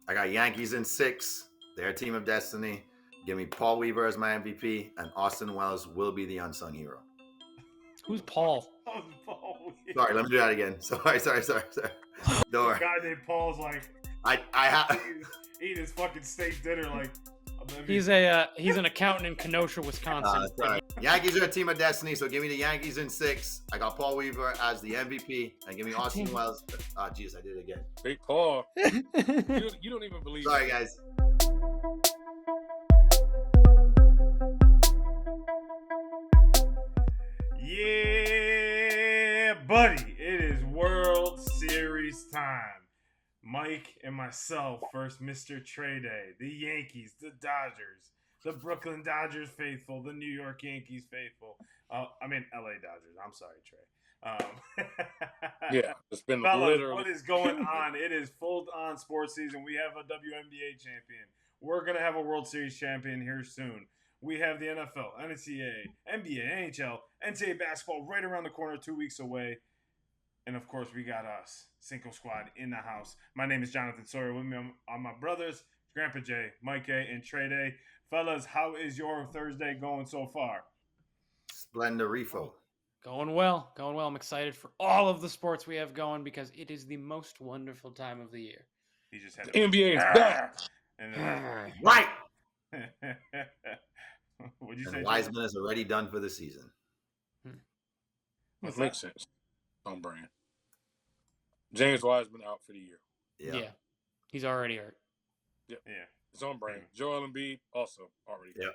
I got Yankees in 6. They're a team of destiny. Give me Paul Weaver as my MVP, and Austin Wells will be the unsung hero. Who's Paul? Paul. Sorry, let me do that again. Sorry. Don't worry. A guy named Paul's like I have. eating his fucking steak dinner like. He's an accountant in Kenosha, Wisconsin. Sorry. Yankees are a team of destiny, so give me the Yankees in 6. I got Paul Weaver as the MVP, and give me Austin Wells. Oh, jeez, I did it again. Big Paul. you don't even believe. Sorry, guys. Yeah, buddy, it is World Series time. Mike and myself, first Mr. Trey Day, the Yankees, the Dodgers, the Brooklyn Dodgers faithful, the New York Yankees faithful. LA Dodgers. I'm sorry, Trey. Yeah, it's been Fellas, literally. what is going on? It is full-on sports season. We have a WNBA champion. We're going to have a World Series champion here soon. We have the NFL, NCAA, NBA, NHL, NCAA basketball right around the corner, 2 weeks away. And, of course, we got us, Cinco Squad, in the house. My name is Jonathan Sawyer. With me are my brothers, Grandpa J, Mike A, and Trey Day. Fellas, how is your Thursday going so far? Splendorifo. Going well. I'm excited for all of the sports we have going because it is the most wonderful time of the year. He just had NBA is back. Right. What'd you And say? Wiseman is already done for the season. What's Makes that? sense. On brand. James Wiseman out for the year. Yeah. He's already hurt. Yeah. Yeah. It's on brand. Joel Embiid also already. Yeah.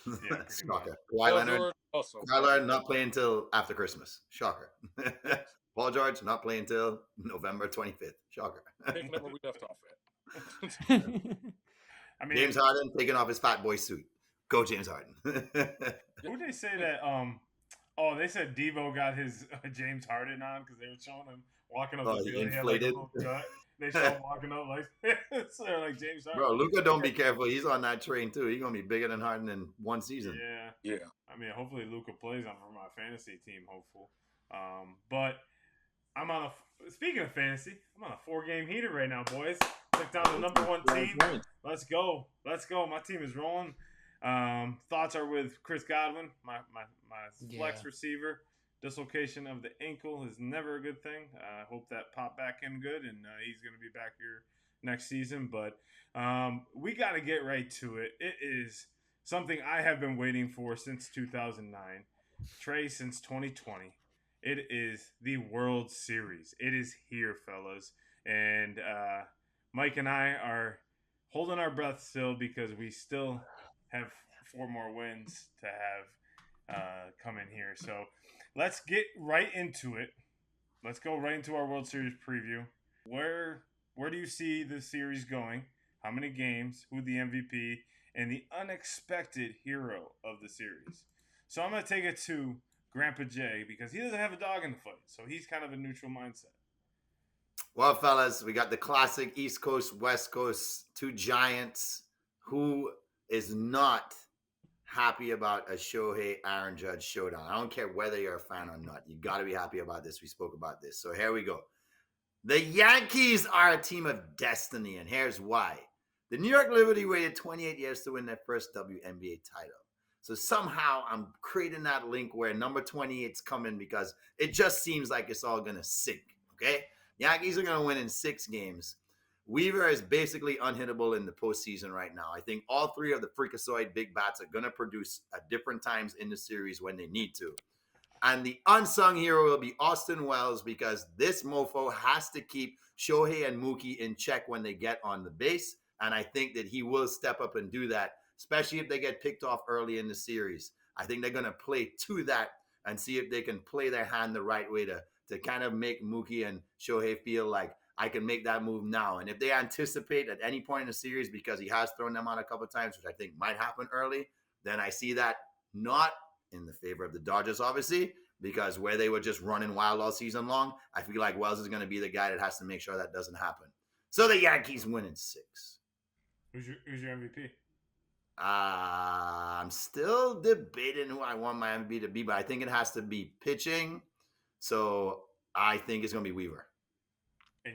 Yeah, pretty Shocker. much. Kawhi Paul Leonard. George also. Kawhi Leonard not playing until after Christmas. Shocker. Paul George not playing until November 25th. Shocker. Picking up where we left off at. I mean, James Harden taking off his fat boy suit. Go James Harden. who they say that? They said Devo got his James Harden on because they were showing him walking up Oh, the he field. He had like a inflated. little gut. They show him walking up like so they're like James Harden. Bro, Luka don't be careful. He's on that train too. He's gonna be bigger than Harden in one season. Yeah. Yeah. I mean, hopefully Luka plays on for my fantasy team. Hopeful. But I'm on speaking of fantasy, I'm on a 4-game heater right now, boys. Took down the number 1 team. Let's go. My team is rolling. Thoughts are with Chris Godwin, my flex receiver. Dislocation of the ankle is never a good thing. I hope that popped back in good, and he's going to be back here next season. But we got to get right to it. It is something I have been waiting for since 2009. Trey, since 2020. It is the World Series. It is here, fellas. And Mike and I are holding our breath still because we still have 4 more wins to have come in here. So let's get right into it. Let's go right into our World Series preview. Where do you see the series going? How many games? Who the MVP? And the unexpected hero of the series. So I'm going to take it to Grandpa J because he doesn't have a dog in the fight. So he's kind of a neutral mindset. Well, fellas, we got the classic East Coast, West Coast, 2 giants. Who is not happy about a Shohei Aaron Judge showdown? I don't care whether you're a fan or not. You got to be happy about this. We spoke about this. So here we go. The Yankees are a team of destiny, and here's why. The New York Liberty waited 28 years to win their first WNBA title. So somehow I'm creating that link where number 28's coming because it just seems like it's all going to sink, okay? Yankees are going to win in 6 games. Weaver is basically unhittable in the postseason right now. I think all 3 of the freakazoid big bats are going to produce at different times in the series when they need to. And the unsung hero will be Austin Wells because this mofo has to keep Shohei and Mookie in check when they get on the base. And I think that he will step up and do that, especially if they get picked off early in the series. I think they're going to play to that and see if they can play their hand the right way to kind of make Mookie and Shohei feel like I can make that move now. And if they anticipate at any point in the series, because he has thrown them out a couple of times, which I think might happen early, then I see that not in the favor of the Dodgers, obviously, because where they were just running wild all season long, I feel like Wells is going to be the guy that has to make sure that doesn't happen. So the Yankees win in 6. Who's your MVP? I'm still debating who I want my MVP to be, but I think it has to be pitching. So I think it's going to be Weaver.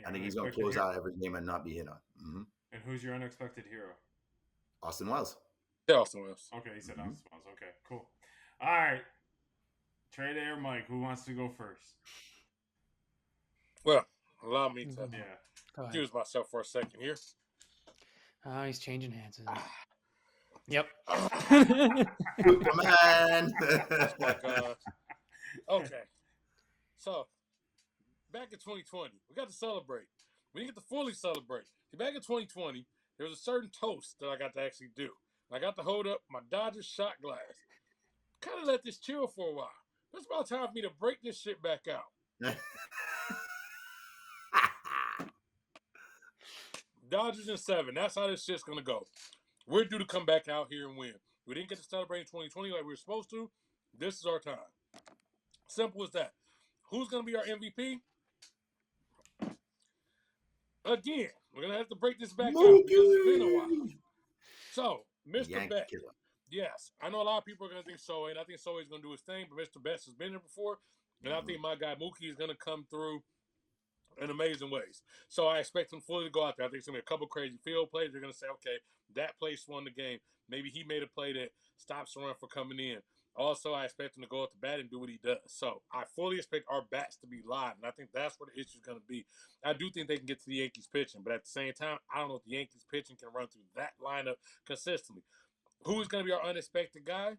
I think he's going to close out every game and not be hit on. Mm-hmm. And who's your unexpected hero? Austin Wells. Yeah, Austin Wells. Okay, he said Austin Wells. Okay, cool. All right. Trade Air Mike, who wants to go first? Well, allow me to Yeah. Go ahead. excuse myself for a second here. Oh, he's changing hands. Isn't he? Yep. Superman. Oh my God. Okay. So, back in 2020, we got to celebrate. We didn't get to fully celebrate. See, back in 2020, there was a certain toast that I got to actually do. I got to hold up my Dodgers shot glass. Kind of let this chill for a while. It's about time for me to break this shit back out. Dodgers in 7. That's how this shit's going to go. We're due to come back out here and win. We didn't get to celebrate in 2020 like we were supposed to. This is our time. Simple as that. Who's going to be our MVP? Again, we're going to have to break this back out because it's been a while. So, Mr. Yankee Bet. killer. Yes, I know a lot of people are going to think Sohei, and I think Sohei's going to do his thing, but Mr. Best has been there before, and I think my guy Mookie is going to come through in amazing ways. So I expect him fully to go out there. I think it's going to be a couple crazy field plays. They're going to say, okay, that place won the game. Maybe he made a play that stops the run for coming in. Also, I expect him to go up to bat and do what he does. So I fully expect our bats to be live, and I think that's where the issue is going to be. I do think they can get to the Yankees pitching, but at the same time, I don't know if the Yankees pitching can run through that lineup consistently. Who is going to be our unexpected guy?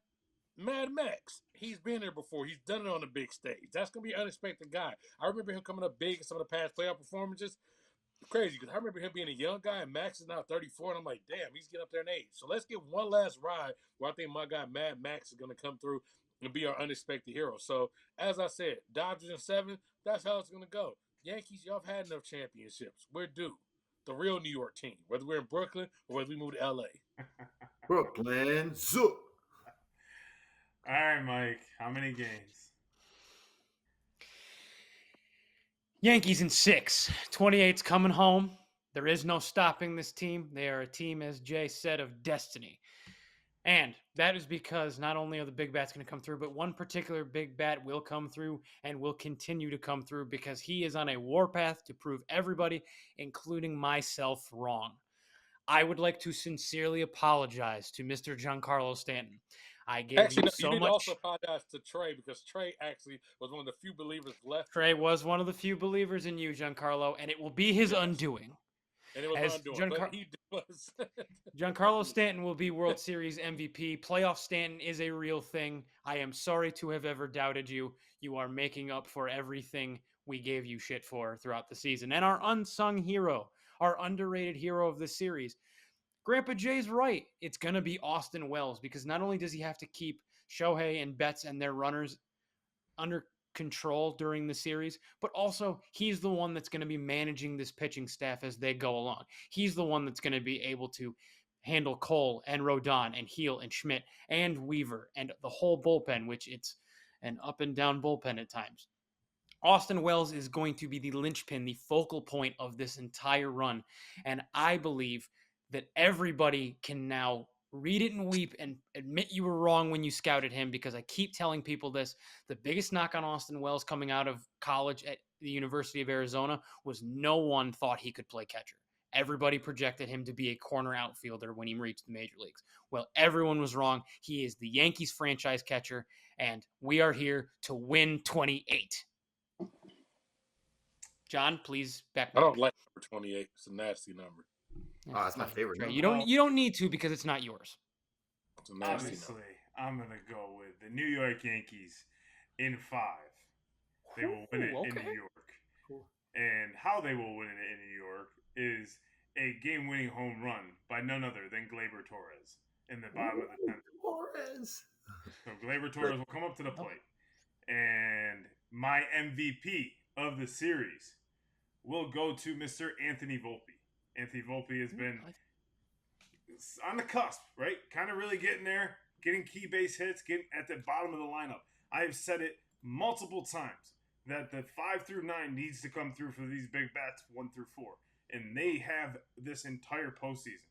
Mad Max. He's been there before. He's done it on the big stage. That's going to be an unexpected guy. I remember him coming up big in some of the past playoff performances. Crazy, because I remember him being a young guy, and Max is now 34, and I'm like, damn, he's getting up there in age. So let's get one last ride where I think my guy Mad Max is going to come through and be our unexpected hero. So, as I said, Dodgers in 7, that's how it's going to go. Yankees, y'all have had enough championships. We're due. The real New York team, whether we're in Brooklyn or whether we move to L.A. Brooklyn Zoo. All right, Mike. How many games? Yankees in 6. 28's coming home. There is no stopping this team. They are a team, as Jay said, of destiny. And that is because not only are the big bats going to come through, but one particular big bat will come through and will continue to come through because he is on a warpath to prove everybody, including myself, wrong. I would like to sincerely apologize to Mr. Giancarlo Stanton. I gave you so you need much. to also apologize to Trey because Trey actually was one of the few believers left. Trey was one of the few believers in you, Giancarlo, and it will be his undoing. And it was As undoing, but he was. Giancarlo Stanton will be World Series MVP. Playoff Stanton is a real thing. I am sorry to have ever doubted you. You are making up for everything we gave you shit for throughout the season. And our unsung hero, our underrated hero of the series, Grandpa Jay's right. It's going to be Austin Wells because not only does he have to keep Shohei and Betts and their runners under control during the series, but also he's the one that's going to be managing this pitching staff as they go along. He's the one that's going to be able to handle Cole and Rodon and Heel and Schmidt and Weaver and the whole bullpen, which it's an up and down bullpen at times. Austin Wells is going to be the linchpin, the focal point of this entire run. And I believe that everybody can now read it and weep and admit you were wrong when you scouted him, because I keep telling people this. The biggest knock on Austin Wells coming out of college at the University of Arizona was no one thought he could play catcher. Everybody projected him to be a corner outfielder when he reached the major leagues. Well, everyone was wrong. He is the Yankees franchise catcher, and we are here to win 28. John, please back me I up. don't like number 28. It's a nasty number. Oh, that's my favorite Trey, number. you don't need to because it's not yours. It's a nasty Obviously, number. I'm going to go with the New York Yankees in 5. They will win it in New York. Cool. And how they will win it in New York is a game-winning home run by none other than Gleyber Torres in the bottom of the 10th. Torres. So Gleyber Torres will come up to the plate. And my MVP of the series will go to Mr. Anthony Volpe. Anthony Volpe has been on the cusp, right? Kind of really getting there, getting key base hits, getting at the bottom of the lineup. I have said it multiple times that the 5 through 9 needs to come through for these big bats 1 through 4. And they have this entire postseason.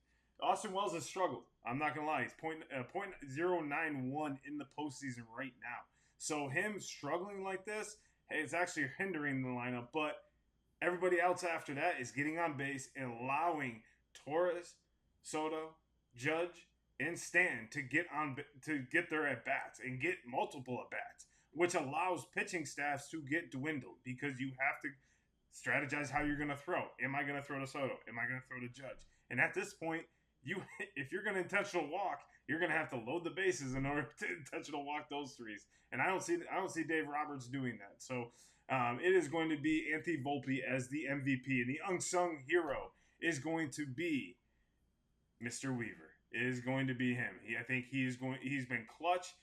Austin Wells has struggled. I'm not going to lie. He's .091 in the postseason right now. So him struggling like this, it's actually hindering the lineup. But everybody else after that is getting on base and allowing Torres, Soto, Judge, and Stanton to get their at bats and get multiple at bats, which allows pitching staffs to get dwindled because you have to strategize how you're going to throw. Am I going to throw to Soto? Am I going to throw to Judge? And at this point, if you're going to intentional walk, you're going to have to load the bases in order to intentional walk those threes. And I don't see Dave Roberts doing that. So it is going to be Anthony Volpe as the MVP, and the unsung hero is going to be Mr. Weaver. It is going to be him. I think he's been clutch.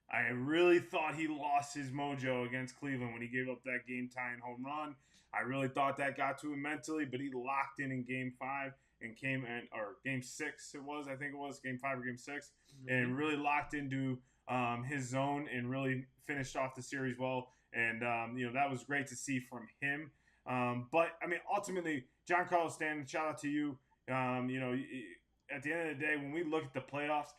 I really thought he lost his mojo against Cleveland when he gave up that game-tying home run. I really thought that got to him mentally, but he locked in Game 5 and or Game 6 I think it was Game 5 or Game 6, and really locked into his zone and really finished off the series well. And that was great to see from him. But I mean, ultimately, Giancarlo Stanton, shout out to you. At the end of the day, when we look at the playoffs,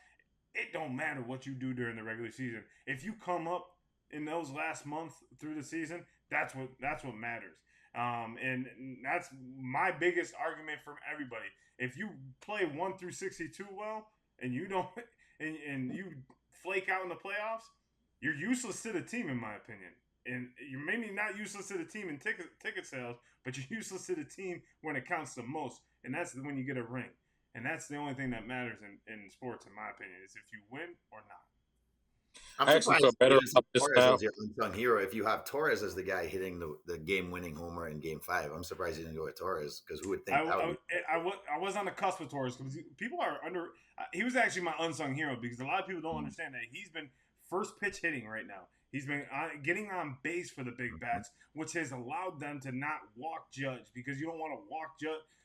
it don't matter what you do during the regular season. If you come up in those last month through the season, that's what matters. And that's my biggest argument from everybody. If you play 1 through 62 well, and you don't, and you flake out in the playoffs, you're useless to the team, in my opinion. And you're maybe not useless to the team in ticket sales, but you're useless to the team when it counts the most, and that's when you get a ring. And that's the only thing that matters in sports, in my opinion, is if you win or not. I'm actually feel better about this Torres now. as your unsung hero. If you have Torres as the guy hitting the game-winning homer in Game 5, I'm surprised he didn't go with Torres, because who would think I was on the cusp with Torres because people are under. He was actually my unsung hero because a lot of people don't understand that he's been first pitch hitting right now. He's been getting on base for the big bats, which has allowed them to not walk Judge, because you don't want to walk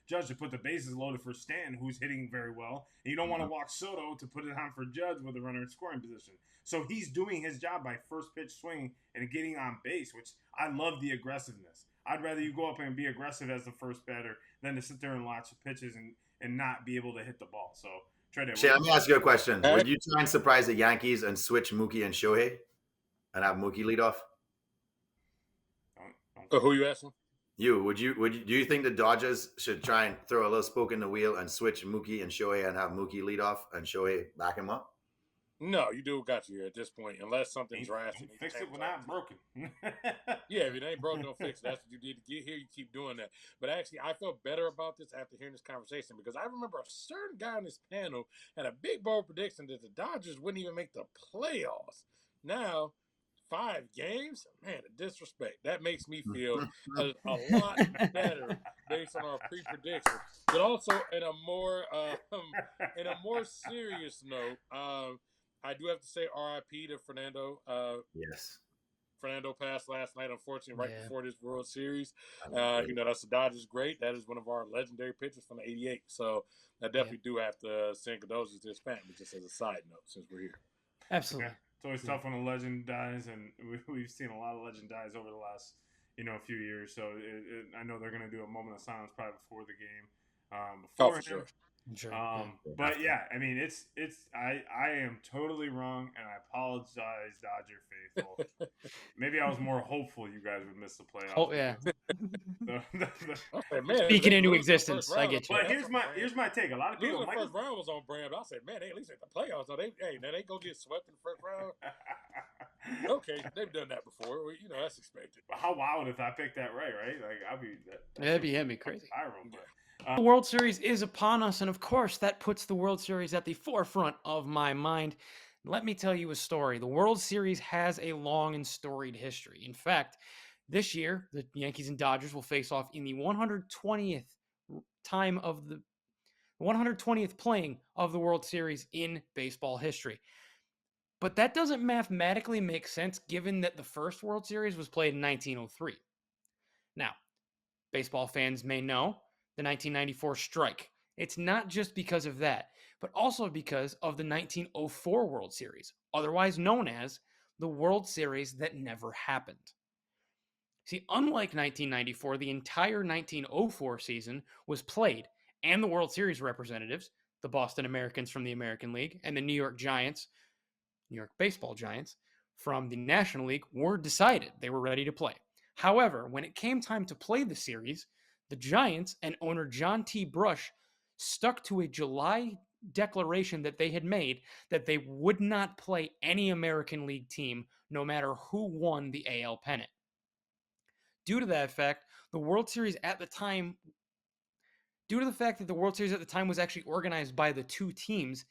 Judge to put the bases loaded for Stanton, who's hitting very well. And you don't want to walk Soto to put it on for Judge with a runner in scoring position. So he's doing his job by first pitch swing and getting on base, which I love the aggressiveness. I'd rather you go up and be aggressive as the first batter than to sit there and watch the pitches and not be able to hit the ball. So Shay, let me ask you a question. Would you try and surprise the Yankees and switch Mookie and Shohei and have Mookie lead off? Who are you asking? Do you think the Dodgers should try and throw a little spoke in the wheel and switch Mookie and Shohei and have Mookie lead off and Shohei back him up? No, you do got you here at this point, unless something drastic. Fix it when I'm broken. Yeah, if it ain't broken, don't fix it. That's what you did to get here. You keep doing that. But actually, I felt better about this after hearing this conversation, because I remember a certain guy on this panel had a big bold prediction that the Dodgers wouldn't even make the playoffs. Now, 5 games, man, the disrespect. That makes me feel a lot better based on our pre-prediction. But also, in a more serious note, I do have to say R.I.P. to Fernando. Yes. Fernando passed last night, unfortunately, right before this World Series. That's the Dodgers great. That is one of our legendary pitchers from the '88. So I definitely do have to send condolences to his family, just as a side note, since we're here. Absolutely. Okay. It's always tough when a legend dies, and we've seen a lot of legend dies over the last, few years. So I know they're going to do a moment of silence probably before the game. For sure. Sure. But yeah, I mean, I am totally wrong, and I apologize, Dodger faithful. Maybe I was more hopeful you guys would miss the playoffs. Oh yeah. Okay, man, Speaking into existence, I get you. But here's my take. A lot of people. The first round was on brand. I said, man, they at least at the playoffs. So they go get swept in the first round. Okay, they've done that before. That's expected. But how wild if I picked that right? Like That'd be crazy. Viral, but. The World Series is upon us, and of course, that puts the World Series at the forefront of my mind. Let me tell you a story. The World Series has a long and storied history. In fact, this year, the Yankees and Dodgers will face off in the 120th time of the 120th playing of the World Series in baseball history. But that doesn't mathematically make sense, given that the first World Series was played in 1903. Now, baseball fans may know the 1994 strike. It's not just because of that, but also because of the 1904 World Series, otherwise known as the World Series that never happened. See, unlike 1994, the entire 1904 season was played, and the World Series representatives, the Boston Americans from the American League, and the New York Baseball Giants from the National League were decided. They were ready to play. However, when it came time to play the series, The Giants and owner John T. Brush stuck to a July declaration that they had made that they would not play any American League team no matter who won the AL pennant. Due to that fact, the World Series at the time was actually organized by the two teams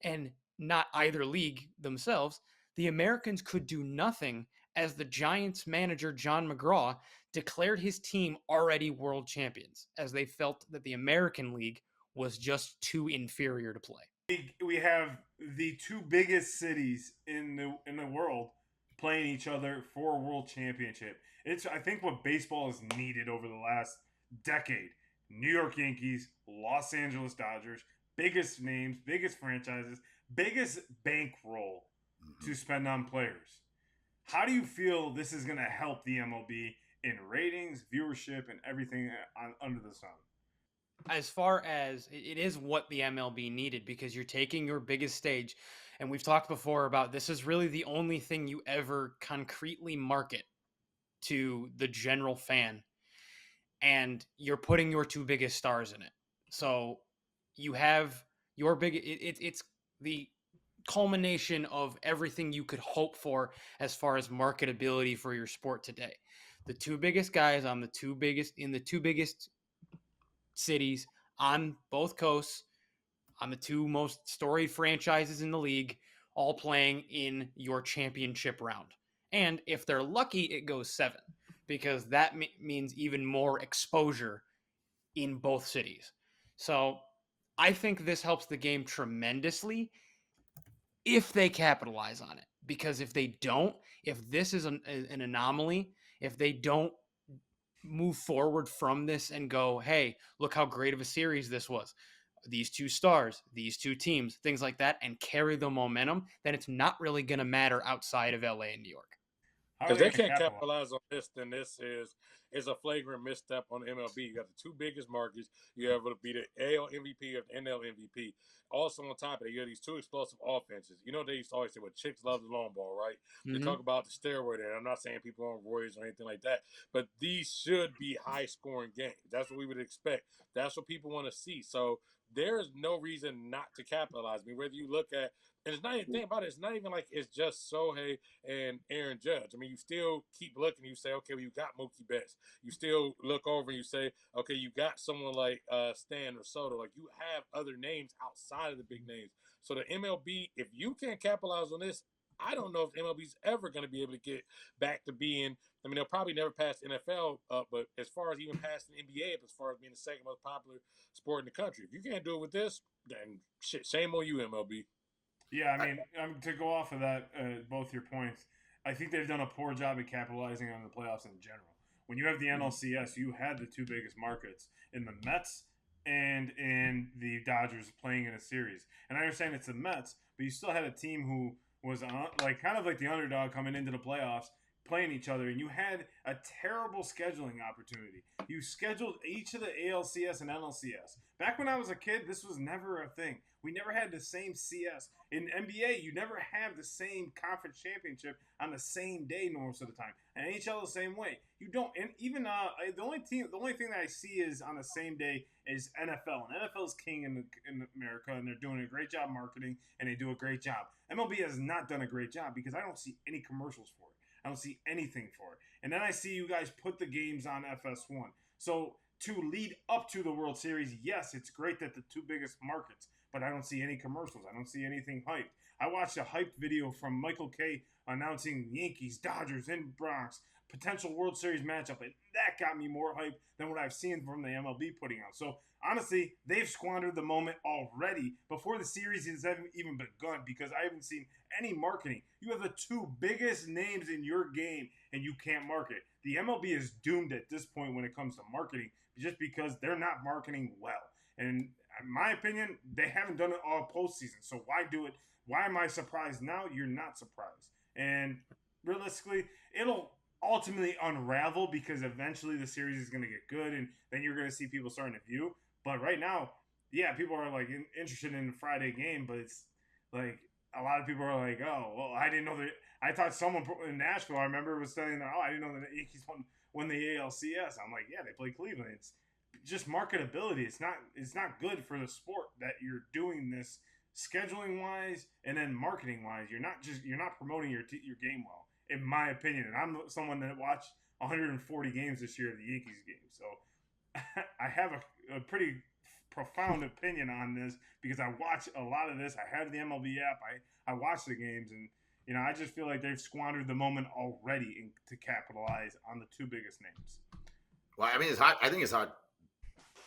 and not either league themselves, the Americans could do nothing as the Giants manager John McGraw declared his team already world champions, as they felt that the American League was just too inferior to play. We have the two biggest cities in the world playing each other for a world championship. It's, I think, what baseball has needed over the last decade. New York Yankees, Los Angeles Dodgers, biggest names, biggest franchises, biggest bankroll to spend on players. How do you feel this is going to help the MLB in ratings, viewership, and everything under the sun? As far as it is what the MLB needed, because you're taking your biggest stage, and we've talked before about this is really the only thing you ever concretely market to the general fan, and you're putting your two biggest stars in it. So you have your big it's the culmination of everything you could hope for as far as marketability for your sport today. The two biggest guys on the two biggest cities on both coasts, on the two most storied franchises in the league, all playing in your championship round. And if they're lucky, it goes 7, because that means even more exposure in both cities. So I think this helps the game tremendously if they capitalize on it. Because if they don't, if this is an anomaly, if they don't move forward from this and go, hey, look how great of a series this was, these two stars, these two teams, things like that, and carry the momentum, then it's not really going to matter outside of LA and New York. If they can't capitalize on this, then this is a flagrant misstep on the MLB. You got the two biggest markets. You have to be the AL MVP or the NL MVP. Also on top of it, you have these two explosive offenses. You know, they used to always say, well, chicks love the long ball, right? They talk about the steroid there. I'm not saying people on roids or anything like that, but these should be high-scoring games. That's what we would expect. That's what people want to see. So there's no reason not to capitalize. I mean, whether you look at, and it's not even think about it. It's not even like it's just Sohei and Aaron Judge. I mean, you still keep looking. You say, okay, well, you got Mookie Betts. You still look over and you say, okay, you got someone like Stan or Soto. Like, you have other names outside of the big names. So the MLB, if you can't capitalize on this, I don't know if MLB's ever going to be able to get back to being. I mean, they'll probably never pass the NFL up, but as far as even passing the NBA up, as far as being the second most popular sport in the country, if you can't do it with this, then shit, shame on you, MLB. Yeah, I mean, to go off of that, both your points, I think they've done a poor job at capitalizing on the playoffs in general. When you have the NLCS, you had the two biggest markets in the Mets and in the Dodgers playing in a series. And I understand it's the Mets, but you still had a team who was kind of like the underdog coming into the playoffs, playing each other, and you had a terrible scheduling opportunity. You scheduled each of the ALCS and NLCS. Back when I was a kid, this was never a thing. We never had the same CS. In NBA, you never have the same conference championship on the same day most of the time. And NHL the same way. You don't, and even the only thing that I see is on the same day is NFL. And NFL is king in America, and they're doing a great job marketing, and they do a great job. MLB has not done a great job because I don't see any commercials for it. I don't see anything for it. And then I see you guys put the games on FS1. So to lead up to the World Series, yes, it's great that the two biggest markets, but I don't see any commercials. I don't see anything hyped. I watched a hyped video from Michael Kay announcing Yankees, Dodgers in Bronx, potential World Series matchup, and that got me more hyped than what I've seen from the MLB putting out. So honestly, they've squandered the moment already before the series has even begun because I haven't seen any marketing. You have the two biggest names in your game and you can't market. The MLB is doomed at this point when it comes to marketing just because they're not marketing well. And in my opinion, they haven't done it all postseason. So why do it? Why am I surprised now? You're not surprised. And realistically, it'll ultimately unravel because eventually the series is going to get good and then you're going to see people starting to view. But right now, yeah, people are like interested in the Friday game, but it's like a lot of people are like, oh, well, I didn't know that. I thought someone in Nashville, I remember, was saying that, oh, I didn't know that the Yankees won the ALCS. I'm like, yeah, they play Cleveland. It's just marketability. It's not good for the sport that you're doing this scheduling wise and then marketing wise. You're not promoting your game well, in my opinion. And I'm someone that watched 140 games this year of the Yankees game, so I have a pretty profound opinion on this because I watch a lot of this. I have the MLB app. I watch the games, and I just feel like they've squandered the moment already to capitalize on the two biggest names. Well, I mean, it's hard. I think it's hard.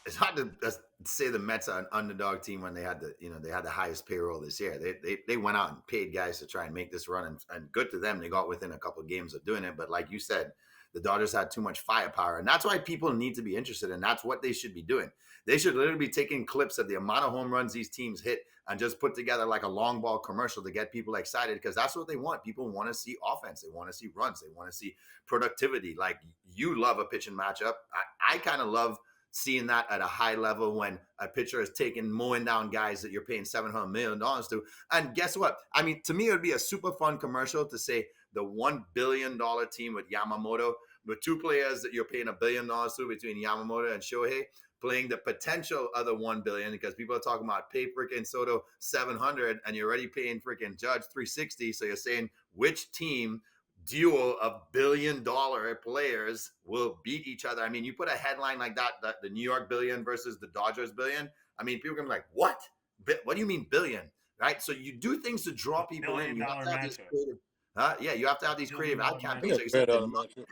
It's hard to say the Mets are an underdog team when they had the highest payroll this year. They went out and paid guys to try and make this run, and good to them. They got within a couple of games of doing it. But like you said, the Dodgers had too much firepower, and that's why people need to be interested, and that's what they should be doing. They should literally be taking clips of the amount of home runs these teams hit and just put together like a long ball commercial to get people excited, because that's what they want. People want to see offense. They want to see runs. They want to see productivity. Like, you love a pitching matchup. I kind of love seeing that at a high level when a pitcher is mowing down guys that you're paying $700 million to. And guess what? I mean, to me, it would be a super fun commercial to say the $1 billion team with Yamamoto, with two players that you're paying $1 billion to between Yamamoto and Shohei, playing the potential other $1 billion, because people are talking about pay freaking Soto $700 and you're already paying freaking Judge $360. So you're saying which team duo of $1 billion players will beat each other? I mean, you put a headline like that, the New York billion versus the Dodgers billion. I mean, people are gonna be like, what? What do you mean billion? Right? So you do things to draw people in. You have to have these creative, you have to have these creative ad campaigns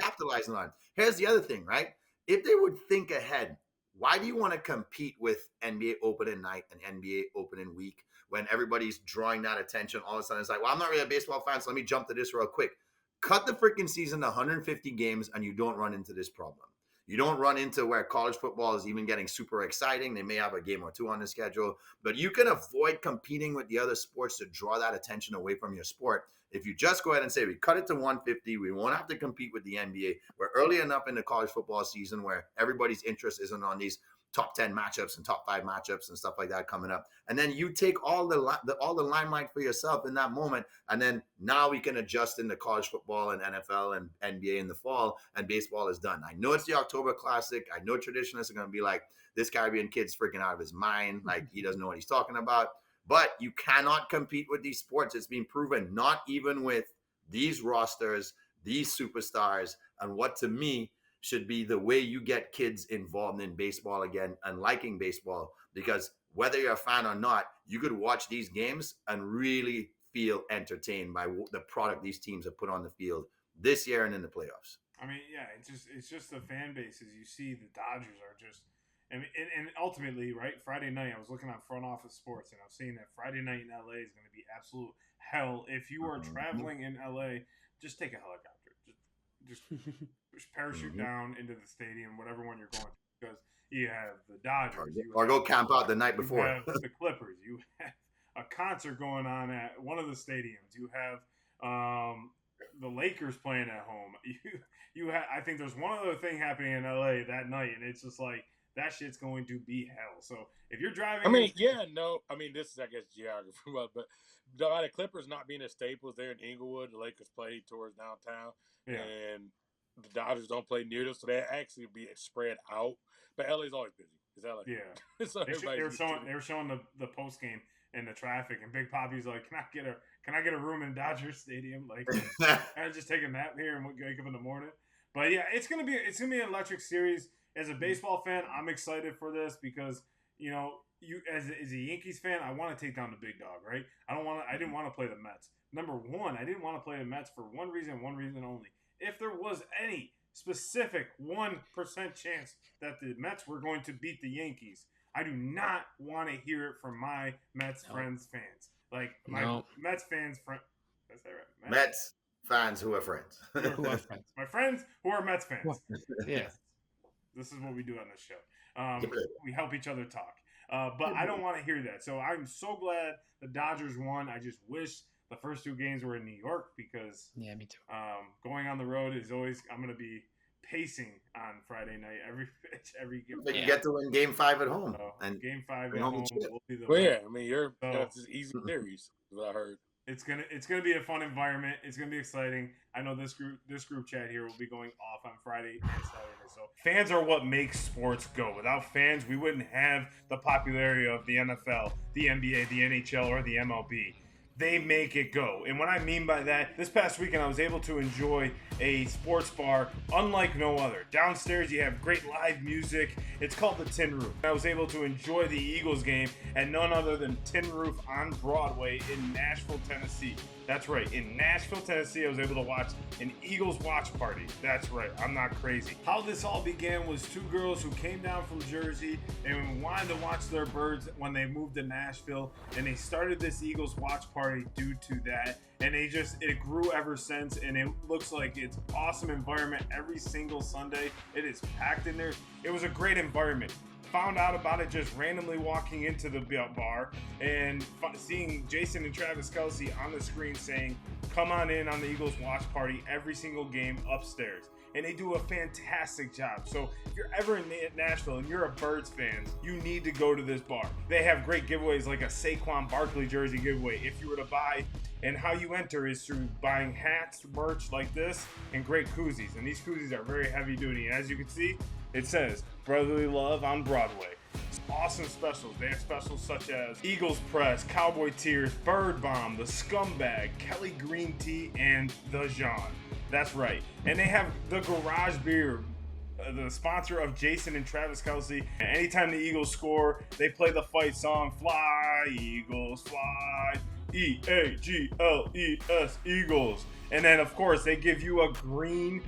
capitalizing on. Here's the other thing, right? If they would think ahead, why do you want to compete with NBA opening night and NBA opening week when everybody's drawing that attention? All of a sudden, it's like, well, I'm not really a baseball fan, so let me jump to this real quick. Cut the freaking season to 150 games and you don't run into this problem. You don't run into where college football is even getting super exciting. They may have a game or two on the schedule, but you can avoid competing with the other sports to draw that attention away from your sport. If you just go ahead and say, we cut it to 150, we won't have to compete with the NBA. We're early enough in the college football season where everybody's interest isn't on these top 10 matchups and top 5 matchups and stuff like that coming up. And then you take all the limelight for yourself in that moment. And then now we can adjust into college football and NFL and NBA in the fall, and baseball is done. I know it's the October Classic. I know traditionalists are going to be like, this Caribbean kid's freaking out of his mind. Like, he doesn't know what he's talking about. But you cannot compete with these sports. It's been proven, not even with these rosters, these superstars, and what to me should be the way you get kids involved in baseball again and liking baseball. Because whether you're a fan or not, you could watch these games and really feel entertained by the product these teams have put on the field this year and in the playoffs. I mean, yeah, it's just the fan bases. You see the Dodgers are just, and ultimately, right, Friday night, I was looking on Front Office Sports, and I was seeing that Friday night in LA is going to be absolute hell. If you are traveling in LA, just take a helicopter. Just parachute down into the stadium, whatever one you're going to, because you have the Dodgers. Or go camp out the night before. You have the Clippers. You have a concert going on at one of the stadiums. You have the Lakers playing at home. You have, I think there's one other thing happening in LA that night, and it's just like, that shit's going to be hell. So if you're driving, this is, I guess, geography, but the Clippers not being a Staples there in Inglewood, the Lakers play towards downtown, and the Dodgers don't play near them, so they actually be spread out. But LA's always busy. Is that like, yeah? So they were showing the post game and the traffic, and Big Poppy's like, can I get a room in Dodger Stadium? Like, I just take a nap here and wake up in the morning. But yeah, it's gonna be an electric series. As a baseball fan, I'm excited for this because, you as a Yankees fan, I want to take down the big dog, right? I didn't want to play the Mets. Number one, I didn't want to play the Mets for one reason only. If there was any specific 1% chance that the Mets were going to beat the Yankees, I do not want to hear it from my Mets fans. Like, my Mets fans friends. Did I say right? Mets fans who are friends. My friends who are Mets fans. Yeah. This is what we do on this show. We help each other talk. But I don't want to hear that. So I'm so glad the Dodgers won. I just wish the first 2 games were in New York because me too. Going on the road is always, I'm going to be pacing on Friday night every game. But you get to win Game 5 at home. So, and Game 5 at home will be the you're that's just easy series, what I heard. It's gonna be a fun environment. It's gonna be exciting. I know this group chat here will be going off on Friday and Saturday. So fans are what makes sports go. Without fans, we wouldn't have the popularity of the NFL, the NBA, the NHL, or the MLB. They make it go. And what I mean by that, this past weekend I was able to enjoy a sports bar unlike no other. Downstairs you have great live music. It's called the Tin Roof. I was able to enjoy the Eagles game at none other than Tin Roof on Broadway in Nashville, Tennessee. That's right. In Nashville, Tennessee, I was able to watch an Eagles watch party. That's right. I'm not crazy. How this all began was two girls who came down from Jersey and wanted to watch their birds when they moved to Nashville. And they started this Eagles watch party due to that. And it grew ever since. And it looks like it's awesome environment every single Sunday. It is packed in there. It was a great environment. Found out about it just randomly walking into the bar and seeing Jason and Travis Kelce on the screen saying, come on in on the Eagles watch party every single game upstairs. And they do a fantastic job. So if you're ever in Nashville and you're a Birds fan, you need to go to this bar. They have great giveaways like a Saquon Barkley jersey giveaway if you were to buy. And how you enter is through buying hats, merch like this, and great koozies. And these koozies are very heavy duty. And as you can see, it says Brotherly Love on Broadway. Awesome specials. They have specials such as Eagles Press, Cowboy Tears, Bird Bomb, the Scumbag, Kelly Green Tea, and the Jean. That's right. And they have the Garage Beer, the sponsor of Jason and Travis Kelce. And anytime the Eagles score, they play the fight song, Fly, Eagles, Fly. E-A-G-L-E-S, Eagles. And then, of course, they give you a green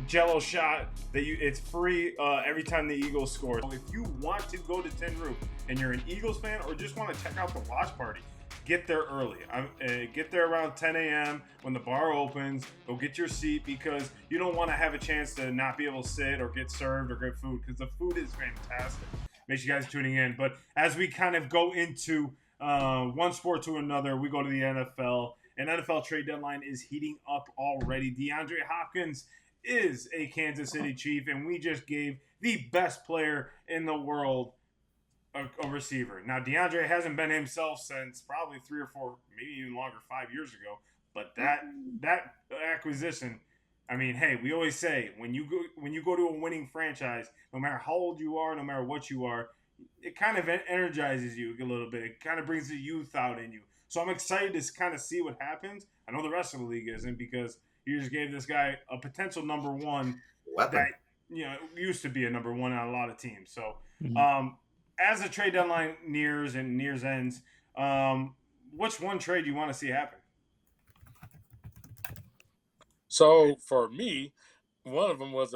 Jello shot it's free every time the Eagles score. If you want to go to Tin Roof and you're an Eagles fan or just want to check out the watch party, get there early. Get there around 10 a.m. when the bar opens. Go get your seat because you don't want to have a chance to not be able to sit or get served or get food because the food is fantastic. Make sure you guys tuning in. But as we kind of go into one sport to another, we go to the NFL. An NFL trade deadline is heating up already. DeAndre Hopkins is a Kansas City Chief, and we just gave the best player in the world a receiver. Now, DeAndre hasn't been himself since probably 3 or 4, maybe even longer, 5 years ago. But that acquisition, I mean, hey, we always say when you go to a winning franchise, no matter how old you are, no matter what you are, it kind of energizes you a little bit. It kind of brings the youth out in you. So I'm excited to kind of see what happens. I know the rest of the league isn't because you just gave this guy a potential number one weapon that used to be a number one on a lot of teams. So as the trade deadline nears ends, which one trade you want to see happen? So for me, one of them was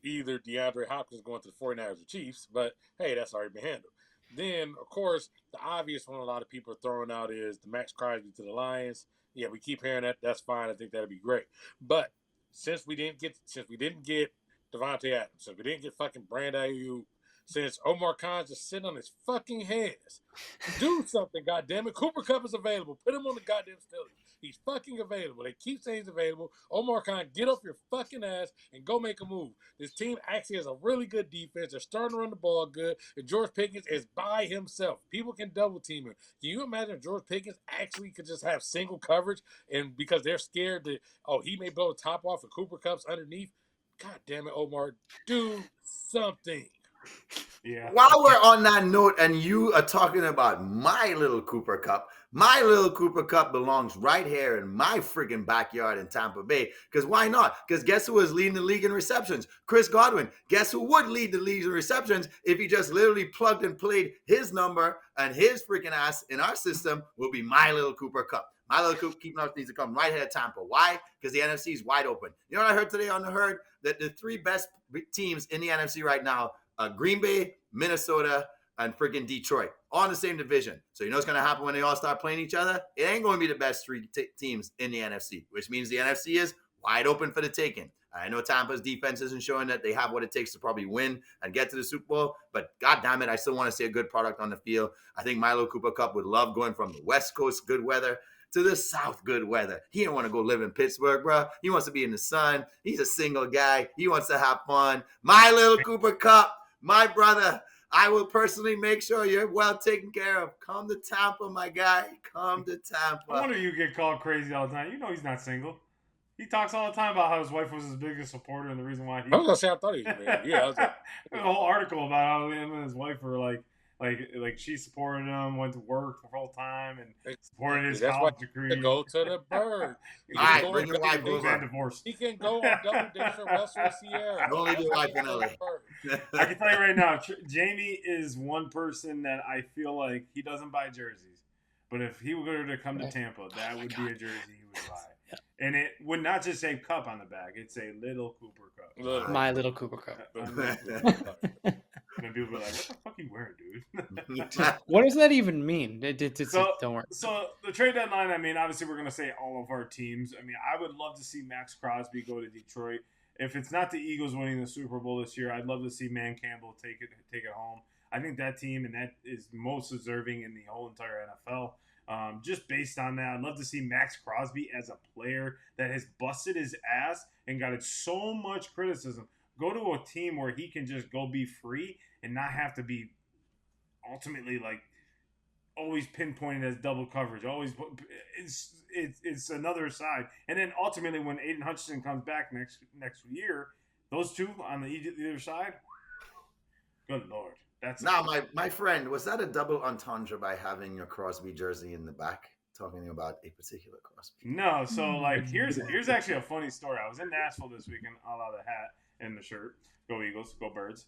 either DeAndre Hopkins going to the 49ers or Chiefs, but hey, that's already been handled. Then, of course, the obvious one a lot of people are throwing out is the Max Crosby to the Lions. Yeah, we keep hearing that. That's fine. I think that'd be great. But since we didn't get Devontae Adams, since we didn't get fucking Brandon Ayuk, since Omar Khan's just sitting on his fucking hands, do something, goddammit. Cooper Kupp is available. Put him on the goddamn Steelers. He's fucking available. They keep saying he's available. Omar Khan, get off your fucking ass and go make a move. This team actually has a really good defense. They're starting to run the ball good. And George Pickens is by himself. People can double team him. Can you imagine if George Pickens actually could just have single coverage and because they're scared that, he may blow the top off of Cooper Kupp's underneath? God damn it, Omar. Do something. Yeah. While we're on that note and you are talking about my little Cooper Kupp belongs right here in my freaking backyard in Tampa Bay. Because why not? Because guess who is leading the league in receptions? Chris Godwin. Guess who would lead the league in receptions if he just literally plugged and played his number and his freaking ass in our system will be my little Cooper Kupp. My little Cooper Kupp needs to come right here to Tampa. Why? Because the NFC is wide open. You know what I heard today on the herd? That the 3 best teams in the NFC right now, Green Bay, Minnesota, and freaking Detroit, all in the same division. So you know what's going to happen when they all start playing each other? It ain't going to be the best 3 teams in the NFC, which means the NFC is wide open for the taking. I know Tampa's defense isn't showing that they have what it takes to probably win and get to the Super Bowl, but God damn it, I still want to see a good product on the field. I think Milo Cooper Kupp would love going from the West Coast good weather to the South good weather. He don't want to go live in Pittsburgh, bro. He wants to be in the sun. He's a single guy. He wants to have fun. My little Cooper Kupp, my brother, I will personally make sure you're well taken care of. Come to Tampa, my guy. Come to Tampa. I wonder you get called crazy all the time. You know he's not single. He talks all the time about how his wife was his biggest supporter and the reason why he. I was gonna say I thought he was married. Yeah, I was like, There's a whole article about how him and his wife were like she supported him, went to work the whole time, and supported his that's college why degree. to go to the bird. All right, bring your wife He's over. been divorced. He can go on double dates from Russell and Sierra. Don't leave your wife in LA. I can tell you right now, Jamie is one person that I feel like he doesn't buy jerseys, but if he were to come to Tampa, that would be a jersey he would buy. And it would not just say Cup on the back; it'd say Little Cooper Cup. My Little Cooper Cup. And people be like, "What the fuck are you wearing, dude?" What does that even mean? Don't worry. So the trade deadline. I mean, obviously, we're gonna say all of our teams. I mean, I would love to see Max Crosby go to Detroit. If it's not the Eagles winning the Super Bowl this year, I'd love to see Man Campbell take it home. I think that team and that is most deserving in the whole entire NFL. Just based on that, I'd love to see Max Crosby as a player that has busted his ass and got so much criticism. Go to a team where he can just go be free and not have to be ultimately like always pinpointed as double coverage. Always, it's another side. And then ultimately, when Aiden Hutchinson comes back next year, those two on the either side, good Lord. That's now, my friend, was that a double entendre by having your Crosby jersey in the back, talking about a particular Crosby? No, so like here's actually a funny story. I was in Nashville this weekend. I'll have the hat and the shirt. Go Eagles, go Birds.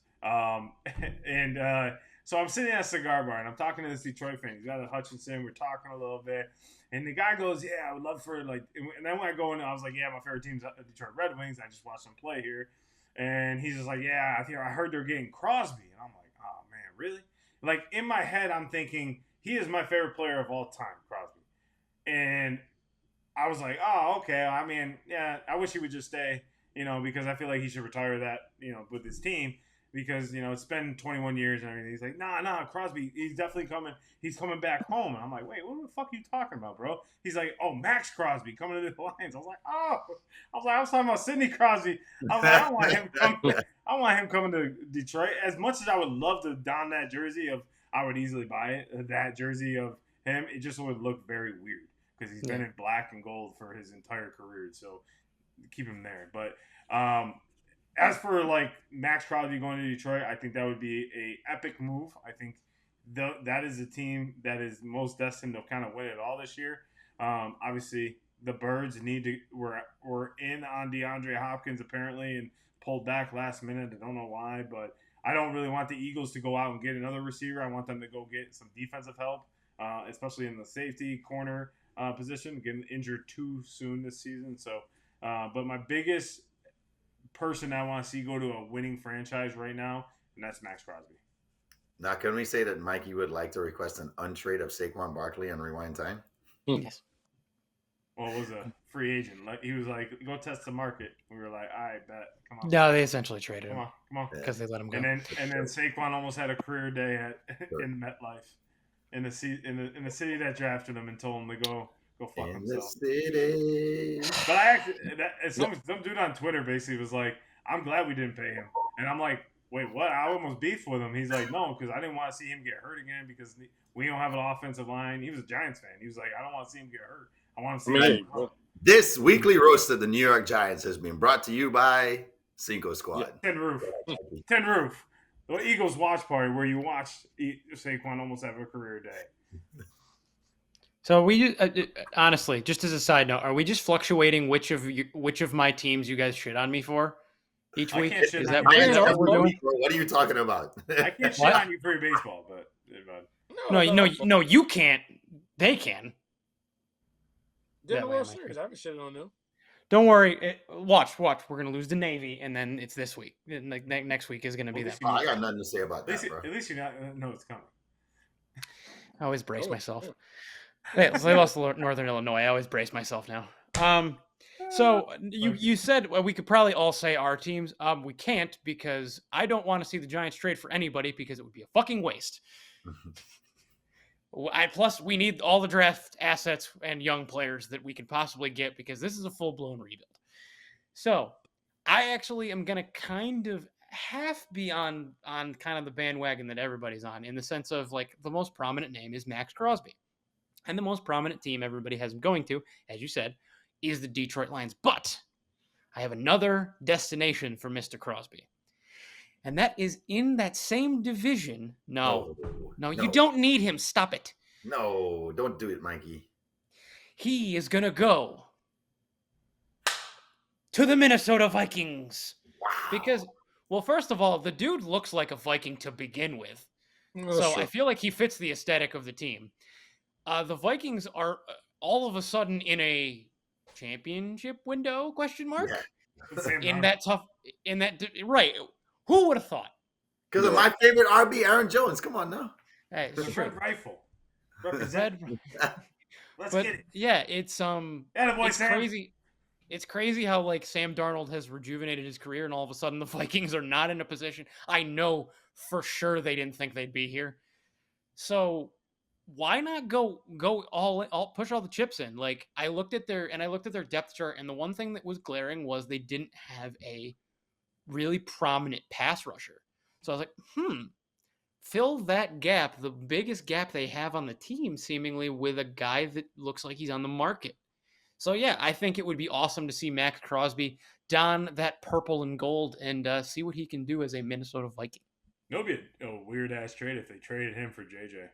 So I'm sitting at a cigar bar and I'm talking to this Detroit fan. He's got a Hutchinson. We're talking a little bit, and the guy goes, "Yeah, I would love for like." And then when I go in, I was like, "Yeah, my favorite team's the Detroit Red Wings. I just watched them play here." And he's just like, "Yeah, I heard they're getting Crosby," and I'm like, "Oh man, really?" Like in my head, I'm thinking he is my favorite player of all time, Crosby, and I was like, "Oh, okay. I mean, yeah, I wish he would just stay, because I feel like he should retire that, with his team." Because, it's been 21 years and everything. He's like, nah, Crosby, he's definitely coming. He's coming back home. And I'm like, wait, what the fuck are you talking about, bro? He's like, oh, Max Crosby coming to the Lions. I was like, I was talking about Sidney Crosby. I was like, I want him coming to Detroit. As much as I would love to don that jersey I would easily buy it, that jersey of him, it just would look very weird because he's been in black and gold for his entire career. So keep him there. But, as for like Max Crosby going to Detroit, I think that would be a epic move. I think that is a team that is most destined to kind of win it all this year. Obviously, the Birds were in on DeAndre Hopkins apparently and pulled back last minute. I don't know why, but I don't really want the Eagles to go out and get another receiver. I want them to go get some defensive help, especially in the safety corner position. Getting injured too soon this season. So, but my biggest person I want to see go to a winning franchise right now, and that's Max Crosby. Now, can we say that Mikey would like to request an untrade of Saquon Barkley on Rewind Time? Yes. Well, it was a free agent. Like he was like, go test the market. We were like, I bet. Come on. No, they essentially traded him. Come on. Because they let him go. And then Saquon almost had a career day in MetLife, in the city that drafted him and told him to go fuck in himself. The city. But I actually, some dude on Twitter basically was like, I'm glad we didn't pay him. And I'm like, wait, what? I almost beefed with him. He's like, no, because I didn't want to see him get hurt again because we don't have an offensive line. He was a Giants fan. He was like, I don't want to see him get hurt. I want to see him. This weekly roast of the New York Giants has been brought to you by Cinco Squad. Tin Roof. The Eagles watch party where you watch Saquon almost have a career day. So we honestly, just as a side note, are we just fluctuating which of my teams you guys shit on me for each week? Is that what we're doing? What are you talking about? I can't shit on you for your baseball, but no, you can't. They can. They're the World Series. I haven't shitted on them. Don't worry. Watch. We're gonna lose to Navy, and then it's this week. Like next week is gonna be that. I got nothing to say about that, bro. At least you know it's coming. I always brace myself. Hey, so they lost to Northern Illinois. I always brace myself now. So you said we could probably all say our teams. We can't because I don't want to see the Giants trade for anybody because it would be a fucking waste. Plus, we need all the draft assets and young players that we can possibly get because this is a full-blown rebuild. So I actually am going to kind of half be on kind of the bandwagon that everybody's on, in the sense of like the most prominent name is Max Crosby. And the most prominent team everybody has him going to, as you said, is the Detroit Lions. But I have another destination for Mr. Crosby. And that is in that same division. No, you don't need him. Stop it. No, don't do it, Mikey. He is going to go to the Minnesota Vikings. Wow. Because, well, first of all, the dude looks like a Viking to begin with. So sure. I feel like he fits the aesthetic of the team. The Vikings are all of a sudden in a championship window, question mark? Yeah. Right. Who would have thought? Because of my favorite RB, Aaron Jones. Come on now. Hey, The it's Red true. Rifle. Represent. Let's But get it. yeah, it's Attaboy, Sam. crazy. It's crazy how like Sam Darnold has rejuvenated his career, and all of a sudden the Vikings are not in a position. I know for sure they didn't think they'd be here. So why not go all push all the chips in? Like I looked at their depth chart, and the one thing that was glaring was they didn't have a really prominent pass rusher. So I was like, fill that gap, the biggest gap they have on the team, seemingly, with a guy that looks like he's on the market. So yeah, I think it would be awesome to see Max Crosby don that purple and gold and see what he can do as a Minnesota Viking. It would be a weird ass trade if they traded him for JJ.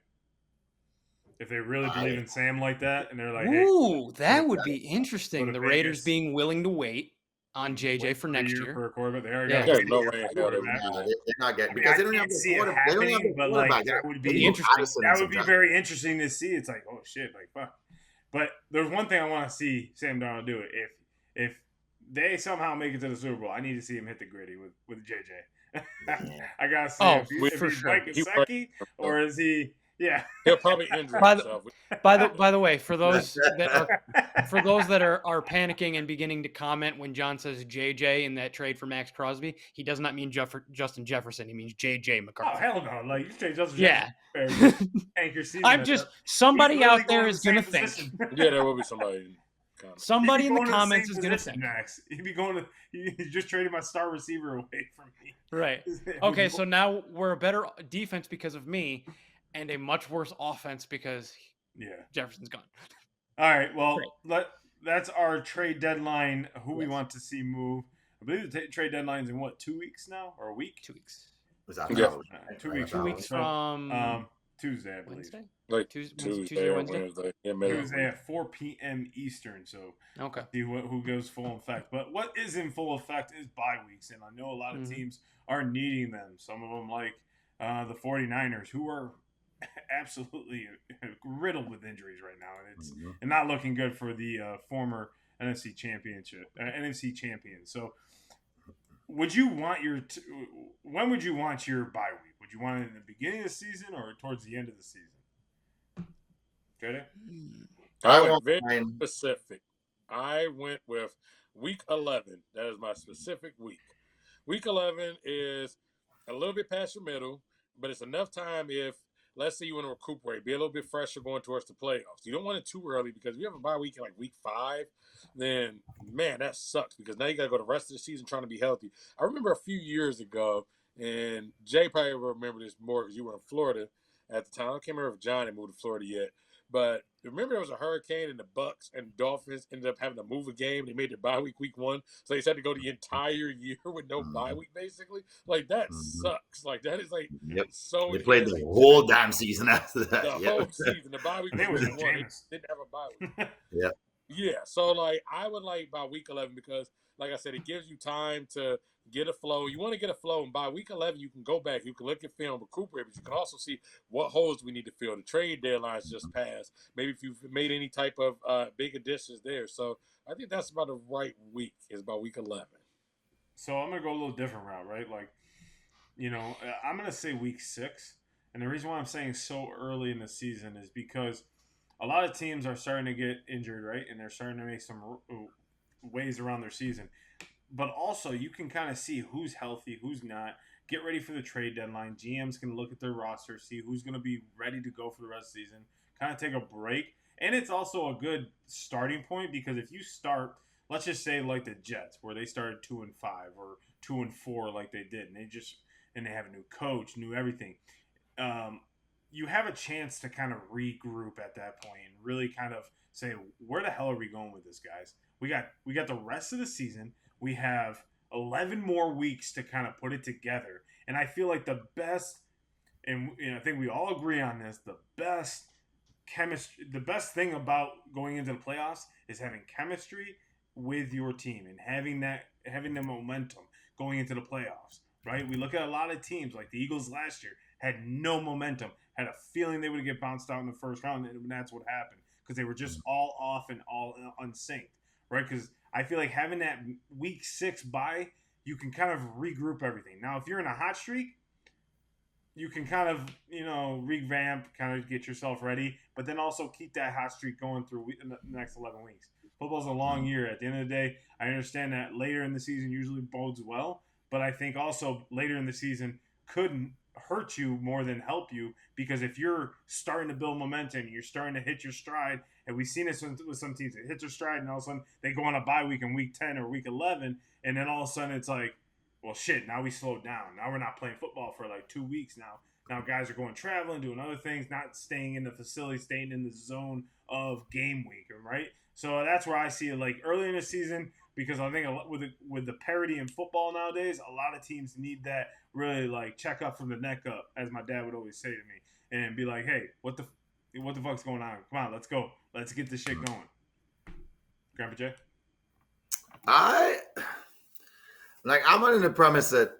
If they really believe in Sam like that, and they're like, "Ooh, hey, that would be interesting." The Raiders Vegas. being willing to wait on JJ for next year For a quarterback, they already Yeah. got There's no way in hell they would No, do that. they're not getting I mean, because I they don't have can't the see it quarterback. They don't have happening, the but like quarterback. that would Be be interesting. Addison That would be sometimes. very interesting to see. It's like, oh shit, like fuck. But there's one thing I want to see Sam Darnold do it. If they somehow make it to the Super Bowl, I need to see him hit the gritty with JJ. I gotta see if he's sure. Mike Gesicki or is he? Yeah, He'll probably injure By himself. By the way, for those that are panicking and beginning to comment when John says JJ in that trade for Max Crosby, he does not mean Justin Jefferson. He means JJ Oh McCarthy. hell no! Like you say, Justin Yeah. Jefferson, anchor season. I'm just somebody He's literally out there going is to the gonna same think. position. Yeah, there will be somebody. Somebody He'd in be the going to comments same is gonna position, think. Max. He'd be going to. He just traded my star receiver away from me. Right. Okay, so now we're a better defense because of me, and a much worse offense because Jefferson's gone. All right. Well, that's our trade deadline. Who we want to see move. I believe the trade deadline's in what, 2 weeks now or a week? 2 weeks. Was that Yeah. 2 weeks. 2 weeks from Tuesday, I believe. Wednesday. Like Tuesday or Wednesday? Wednesday. Tuesday at 4 p.m. Eastern. So Okay. see who goes full effect. But what is in full effect is bye weeks, and I know a lot of teams are needing them. Some of them, like the 49ers, who are absolutely riddled with injuries right now, and it's and not looking good for the former NFC champions. So, would you want when would you want your bye week? Would you want it in the beginning of the season or towards the end of the season? Jada? I went very specific. I went with week 11. That is my specific week. Week 11 is a little bit past your middle, but it's enough time if, let's say you want to recuperate, be a little bit fresher going towards the playoffs. You don't want it too early because if you have a bye week in like week 5, then, man, that sucks because now you got to go the rest of the season trying to be healthy. I remember a few years ago, and Jay probably will remember this more because you were in Florida at the time. I can't remember if John had moved to Florida yet. But remember there was a hurricane and the Bucks and Dolphins ended up having to move a game. They made their bye week 1. So they had to go the entire year with no bye week, basically. Like, that sucks. Like, that is, like, so They played the whole damn season after that. Oh, The whole season. The bye week was week 1. They didn't have a bye week. Yeah. So, like, I would like by week 11 because, like I said, it gives you time to get a flow. You want to get a flow, and by week 11, you can go back. You can look at film, recuperate, but you can also see what holes we need to fill. The trade deadlines just passed. Maybe if you've made any type of big additions there. So I think that's about the right week, is about week 11. So I'm going to go a little different route, right? Like, I'm going to say week 6. And the reason why I'm saying so early in the season is because a lot of teams are starting to get injured, right? And they're starting to make some ways around their season. But also, you can kind of see who's healthy, who's not. Get ready for the trade deadline. GMs can look at their roster, see who's going to be ready to go for the rest of the season, kind of take a break. And it's also a good starting point because if you start let's just say like the Jets, where they started 2-5 or 2-4 like they did, and they have a new coach, new everything. You have a chance to kind of regroup at that point and really kind of say, where the hell are we going with this, guys? We got the rest of the season. We have 11 more weeks to kind of put it together. And I feel like the best, and I think we all agree on this, the best thing about going into the playoffs is having chemistry with your team and having the momentum going into the playoffs, right? We look at a lot of teams like the Eagles last year had no momentum, had a feeling they would get bounced out in the first round, and that's what happened because they were just all off and all unsynced, right? Because I feel like having that week 6 bye, you can kind of regroup everything. Now, if you're in a hot streak, you can kind of, revamp, kind of get yourself ready, but then also keep that hot streak going through the next 11 weeks. Football's a long year. At the end of the day, I understand that later in the season usually bodes well, but I think also later in the season could hurt you more than help you, because if you're starting to build momentum, you're starting to hit your stride, and we've seen this with some teams. It hits their stride, and all of a sudden they go on a bye week in week 10 or week 11, and then all of a sudden it's like, well, shit, now we slowed down. Now we're not playing football for like 2 weeks now. Now guys are going traveling, doing other things, not staying in the facility, staying in the zone of game week, right? So that's where I see it, like early in the season, because I think with the parity in football nowadays, a lot of teams need that really like check up from the neck up, as my dad would always say to me, and be like, hey, what the fuck's going on? Come on, let's go. Let's get this shit going. Grandpa Jay? I'm under the premise that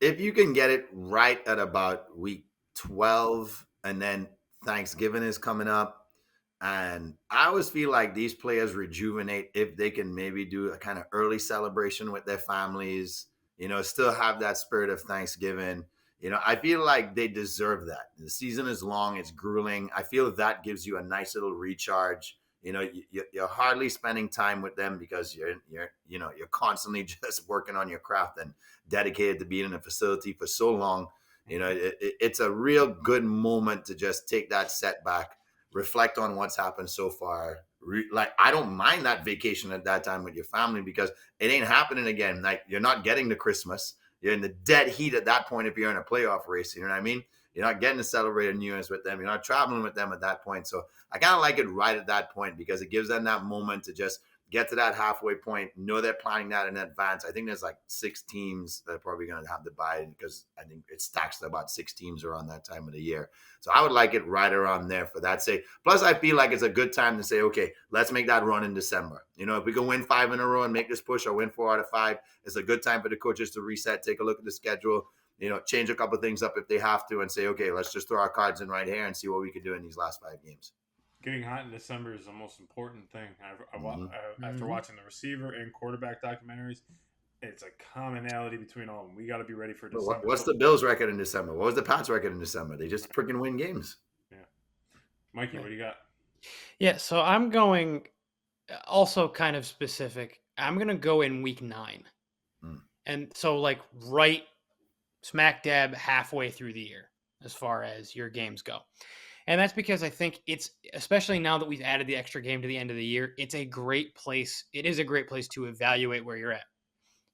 if you can get it right at about week 12, and then Thanksgiving is coming up, and I always feel like these players rejuvenate if they can maybe do a kind of early celebration with their families, still have that spirit of Thanksgiving. I feel like they deserve that. The season is long, it's grueling. I feel that gives you a nice little recharge. You're hardly spending time with them because you're constantly just working on your craft and dedicated to being in a facility for so long. It's a real good moment to just take that setback, reflect on what's happened so far. I don't mind that vacation at that time with your family because it ain't happening again. Like, you're not getting to Christmas. You're in the dead heat at that point if you're in a playoff race. You know what I mean? You're not getting to celebrate New Year's with them. You're not traveling with them at that point. So I kind of like it right at that point because it gives them that moment to just get to that halfway point, know they're planning that in advance. I think there's like 6 teams that are probably going to have to buy because I think it stacks to about 6 teams around that time of the year. So I would like it right around there for that sake. Plus, I feel like it's a good time to say, okay, let's make that run in December. If we can win 5 in a row and make this push or win 4 out of 5, it's a good time for the coaches to reset, take a look at the schedule, change a couple things up if they have to and say, okay, let's just throw our cards in right here and see what we can do in these last 5 games. Getting hot in December is the most important thing. After watching the receiver and quarterback documentaries, it's a commonality between all of them. We got to be ready for December. What's the Bills' record in December? What was the Pats' record in December? They just freaking win games. Yeah. Mikey, what do you got? Yeah, so I'm going also kind of specific. I'm going to go in week 9. And so like right smack dab halfway through the year as far as your games go. And that's because I think it's, especially now that we've added the extra game to the end of the year, it's a great place. It is a great place to evaluate where you're at.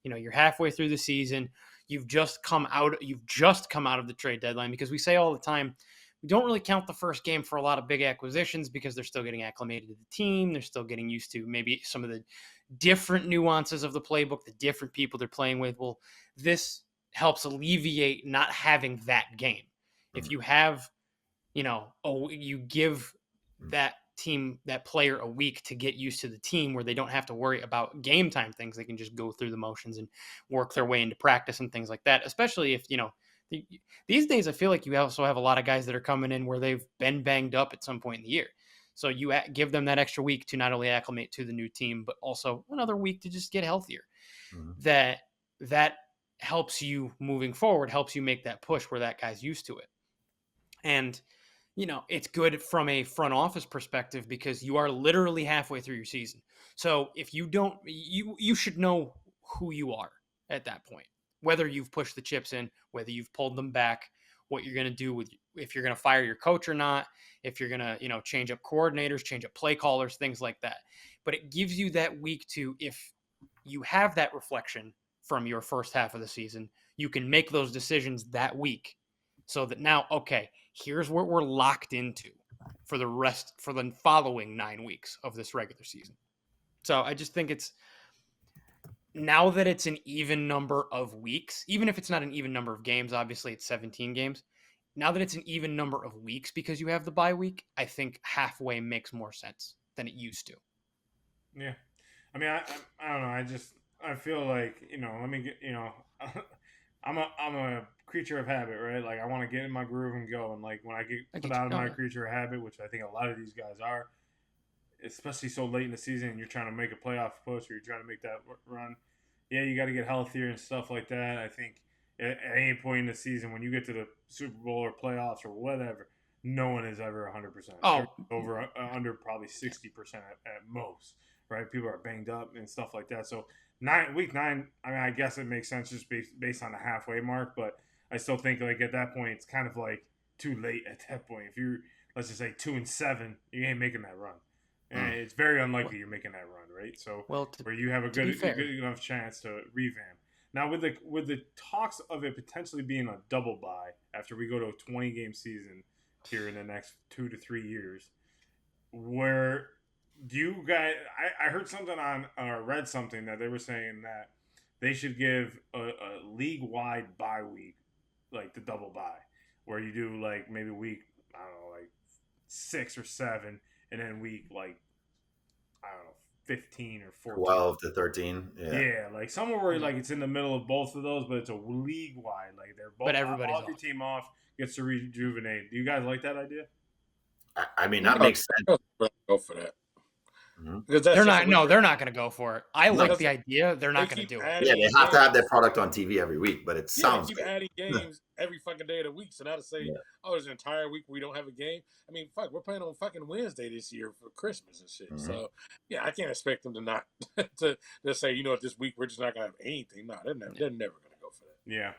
You're halfway through the season. You've just come out of the trade deadline, because we say all the time, we don't really count the first game for a lot of big acquisitions because they're still getting acclimated to the team. They're still getting used to maybe some of the different nuances of the playbook, the different people they're playing with. Well, this helps alleviate not having that game. If you have, you give that team, that player, a week to get used to the team where they don't have to worry about game time things. They can just go through the motions and work their way into practice and things like that. Especially if, these days I feel like you also have a lot of guys that are coming in where they've been banged up at some point in the year. So you give them that extra week to not only acclimate to the new team, but also another week to just get healthier. That helps you moving forward, helps you make that push where that guy's used to it. And, it's good from a front office perspective because you are literally halfway through your season. So if you don't, you should know who you are at that point, whether you've pushed the chips in, whether you've pulled them back, what you're going to do with if you're going to fire your coach or not, if you're going to, change up coordinators, change up play callers, things like that. But it gives you that week to, if you have that reflection from your first half of the season, you can make those decisions that week so that now, okay, here's what we're locked into for the following 9 weeks of this regular season. So I just think now that it's an even number of weeks, even if it's not an even number of games, obviously it's 17 games. Now that it's an even number of weeks because you have the bye week, I think halfway makes more sense than it used to. Yeah. I mean, I don't know. I feel like, let me get, I'm a creature of habit, right? Like, I want to get in my groove and go. And, like, when I get put out of my creature of habit, which I think a lot of these guys are, especially so late in the season, and you're trying to make a playoff push or you're trying to make that run, yeah, you got to get healthier and stuff like that. I think at any point in the season, when you get to the Super Bowl or playoffs or whatever, no one is ever 100%. Oh, under probably 60% at most, right? People are banged up and stuff like that. So week 9, I mean, I guess it makes sense just based on the halfway mark, but I still think like at that point it's kind of like too late at that point. If you're, let's just say 2-7, you ain't making that run. And it's very unlikely you're making that run, right? So where you have a good enough chance to revamp. Now with the talks of it potentially being a double bye after we go to a 20-game season here in the next 2 to 3 years, where do you guys? I heard something on or read something that they were saying that they should give a league-wide bye week, like the double bye, where you do like maybe week, I don't know, like 6 or 7. And then week, like, I don't know, 15 or 14. 12 to 13. Yeah, like somewhere where like it's in the middle of both of those, but it's a league-wide. Like they're both, but everybody's all your team off, gets to rejuvenate. Do you guys like that idea? I mean, that makes sense. Go for that. Mm-hmm. They're not going to go for it. I like the idea. They're not going to do it. Yeah, they have to have their product on TV every week, but it sounds keep adding games every fucking day of the week. So now to say, there's an entire week we don't have a game. I mean, fuck, we're playing on fucking Wednesday this year for Christmas and shit. Mm-hmm. So yeah, I can't expect them to not to say, this week we're just not going to have anything. No, they're never going to go for that. Yeah,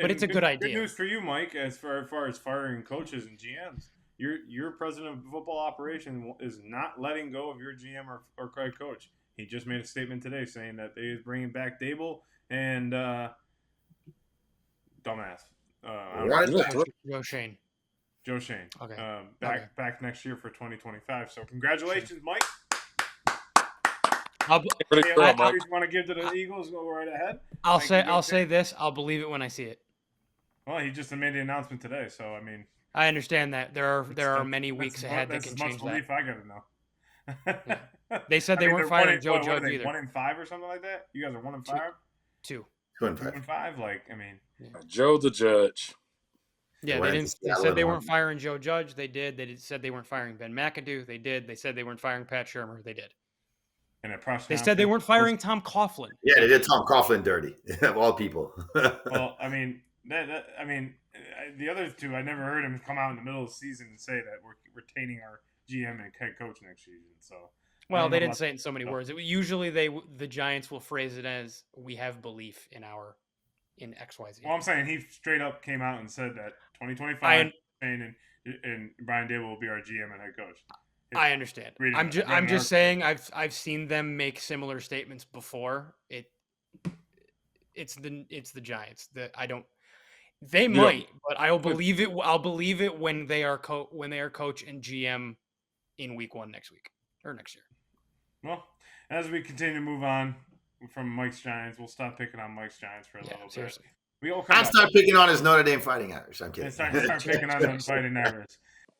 but it's a good idea. Good news for you, Mike, as far as firing coaches and GMs. Your president of football operation is not letting go of your GM or coach. He just made a statement today saying that they is bringing back Dable and dumbass. Joe Shane. Joe Shane. Okay. Back next year for 2025. So congratulations, Mike. You want to give to the Eagles? Go right ahead. I'll say this. I'll believe it when I see it. Well, he just made the announcement today, so I mean. I understand that there are many weeks ahead that can change that. I gotta know. Yeah. They said they weren't firing Joe Judge either. 1-5 or something like that. You guys are 1-5. 2. 2-5. Like, I mean, Joe the Judge. Yeah, they said they weren't firing Joe Judge. They did. They said they weren't firing Ben McAdoo. They did. They said they weren't firing Pat Shermer. They did. And they said they weren't firing Tom Coughlin. Yeah, they did Tom Coughlin dirty of all people. Well, I mean, the other two, I never heard him come out in the middle of the season and say that we're retaining our GM and head coach next season. So, well, they didn't say it in so many words. Usually, the Giants will phrase it as "we have belief in XYZ." Well, I'm saying he straight up came out and said that 2025 and Brian Dable will be our GM and head coach. I understand. I'm just saying I've seen them make similar statements before. It's the Giants that I don't. They might, but I'll believe it. I'll believe it when they are coach and GM in week 1 next week or next year. Well, as we continue to move on from Mike's Giants, we'll stop picking on Mike's Giants for a little seriously. bit. I'll start picking on his Notre Dame Fighting Irish. I'm kidding. Start picking on them Fighting Irish.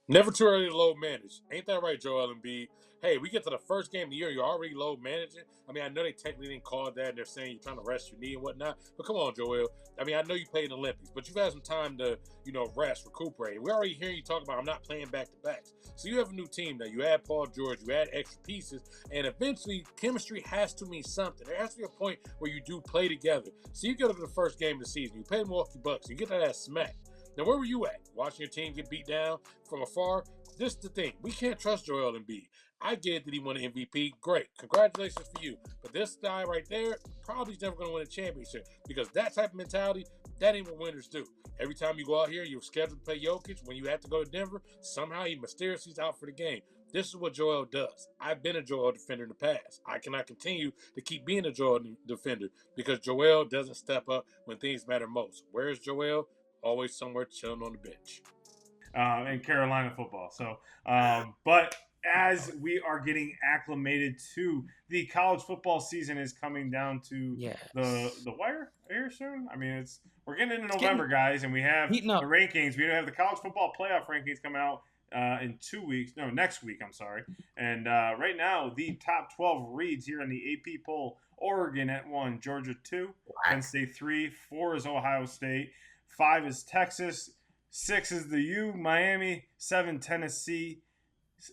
Never too early to load manage. Ain't that right, Joel Embiid? Hey, we get to the first game of the year, you're already load managing. I mean, I know they technically didn't call it that, and they're saying you're trying to rest your knee and whatnot. But come on, Joel. I mean, I know you played in the Olympics, but you've had some time to, rest, recuperate. We're already hearing you talk about I'm not playing back-to-backs. So you have a new team now. You add Paul George, you add extra pieces, and eventually chemistry has to mean something. There has to be a point where you do play together. So you go to the first game of the season. You play the Milwaukee Bucks. You get that ass smacked. Now, where were you at? Watching your team get beat down from afar? This is the thing. We can't trust Joel Embiid. I get that he won an MVP. Great. Congratulations for you. But this guy right there probably is never going to win a championship because that type of mentality That ain't what winners do. Every time you go out here, you're scheduled to play Jokic. When you have to go to Denver, somehow he mysteriously is out for the game. This is what Joel does. I've been a Joel defender in the past. I cannot continue to keep being a Joel defender because Joel doesn't step up when things matter most. Where is Joel? Always somewhere chilling on the bench. In Carolina football. So, but as we are getting acclimated to the college football season is coming down to the wire here soon. I mean, we're getting into November, guys, and we have the rankings. We have the college football playoff rankings coming out in 2 weeks. No, next week. I'm sorry. And right now, the top 12 reads here in the AP poll: Oregon at 1, Georgia 2, Penn State 3, 4 is Ohio State, 5 is Texas. 6 is the U, Miami. 7, Tennessee.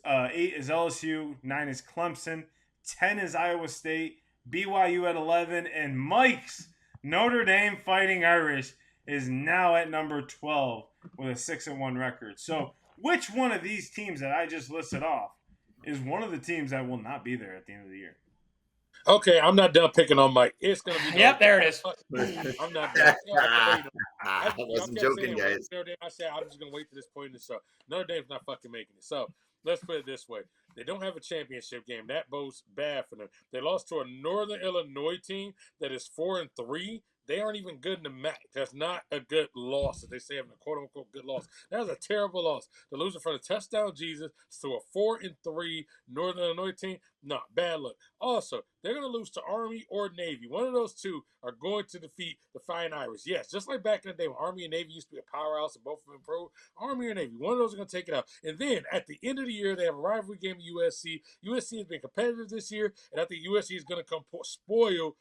8 is LSU. 9 is Clemson. 10 is Iowa State. BYU at 11. And Mike's Notre Dame Fighting Irish is now at number 12 with a 6-1 record. So which one of these teams that I just listed off is one of the teams that will not be there at the end of the year? Okay, I'm not done picking on Mike. It's going to be... Yep, there it is. I'm not done. I wasn't joking, guys. I said I'm just going to wait to this point in the show. Notre Dame's not fucking making it. So let's put it this way. They don't have a championship game. That bodes bad for them. They lost to a Northern Illinois team that is 4-3. They aren't even good in the MAC. That's not a good loss, as they say, having a quote-unquote good loss. That was a terrible loss. The loser from the touchdown Jesus to a 4-3 Northern Illinois team, no, bad luck. Also, they're going to lose to Army or Navy. One of those two are going to defeat the Fighting Irish. Yes, just like back in the day when Army and Navy used to be a powerhouse and both of them improved, Army or Navy, one of those are going to take it out. And then at the end of the year, they have a rivalry game with USC. USC has been competitive this year, and I think USC is going to come spoil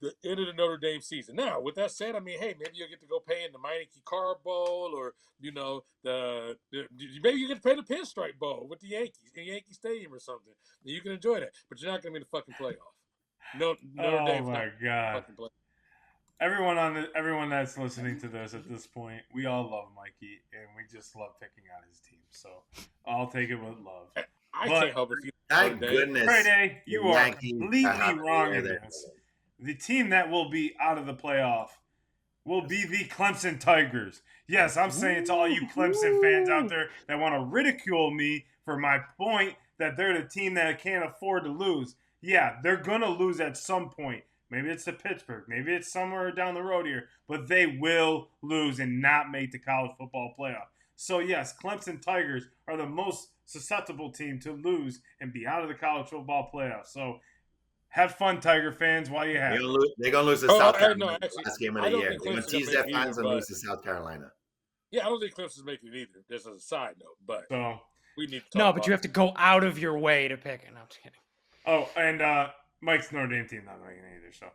the end of the Notre Dame season. Now, with that said, I mean, hey, maybe you'll get to go pay in the Meineke Card Bowl, or maybe you get to pay the Pinstripe Bowl with the Yankees in Yankee Stadium or something. You can enjoy that, but you're not going to be in the fucking playoff. Notre Dame's my God! Everyone that's listening to this at this point, we all love Mikey, and we just love picking on his team. So I'll take it with love. I can't help it. Thank goodness, Friday, you are completely wrong in this. The team that will be out of the playoff will be the Clemson Tigers. Yes, I'm saying to all you Clemson fans out there that want to ridicule me for my point that they're the team that can't afford to lose. Yeah, they're going to lose at some point. Maybe it's to Pittsburgh. Maybe it's somewhere down the road here. But they will lose and not make the college football playoff. So, yes, Clemson Tigers are the most susceptible team to lose and be out of the college football playoff. So, have fun, Tiger fans, while you have it. They're going to lose to South Carolina last game of the year. They're going to tease their fans and lose to South Carolina. Yeah, I don't think Clemson's making it either, just as a side note. But we need to talk about but you have to go out of your way to pick it. No, I'm just kidding. Oh, and Mike's Notre Dame team not making it either. So,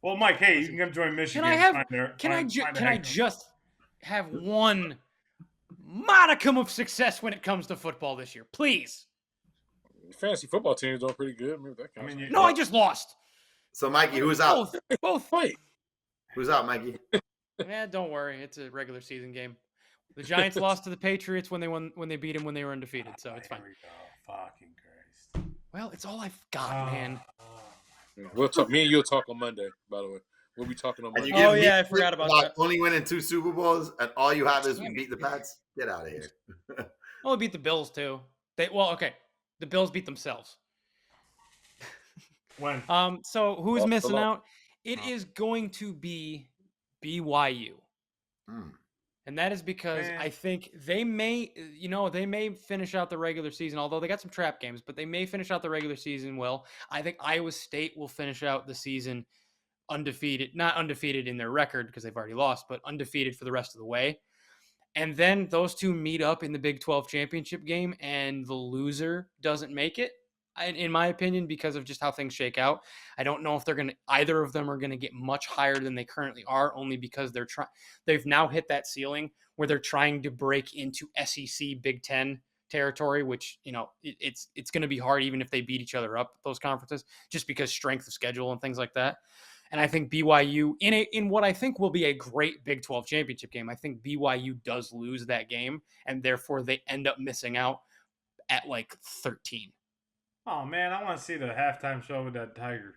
well, Mike, hey, you can come join Michigan. Can I just have one modicum of success when it comes to football this year, please? Fantasy football team is doing pretty good. I just lost. So, Mikey, who's out? Both fight. Who's out, Mikey? Don't worry. It's a regular season game. The Giants lost to the Patriots when they beat them when they were undefeated, so it's fine. Here we go. Fucking Christ. Well, it's all I've got, man. We'll talk. Me and you'll talk on Monday, by the way. We'll be talking on Monday. I forgot about that. Only winning 2 Super Bowls, and all you have is beat the Pats? Get out of here. Well, we beat the Bills, too. The Bills beat themselves. When? So who's missing out? It is going to be BYU. And that is because I think they may finish out the regular season, although they got some trap games, but they may finish out the regular season well. I think Iowa State will finish out the season undefeated, not undefeated in their record because they've already lost, but undefeated for the rest of the way. And then those two meet up in the Big 12 championship game, and the loser doesn't make it. In my opinion, because of just how things shake out, I don't know if either of them are going to get much higher than they currently are, only because they've now hit that ceiling where they're trying to break into SEC Big 10 territory, which, it's going to be hard even if they beat each other up, those conferences, just because strength of schedule and things like that. And I think BYU, in what I think will be a great Big 12 championship game, I think BYU does lose that game, and therefore they end up missing out at 13. Oh, man, I want to see the halftime show with that Tiger.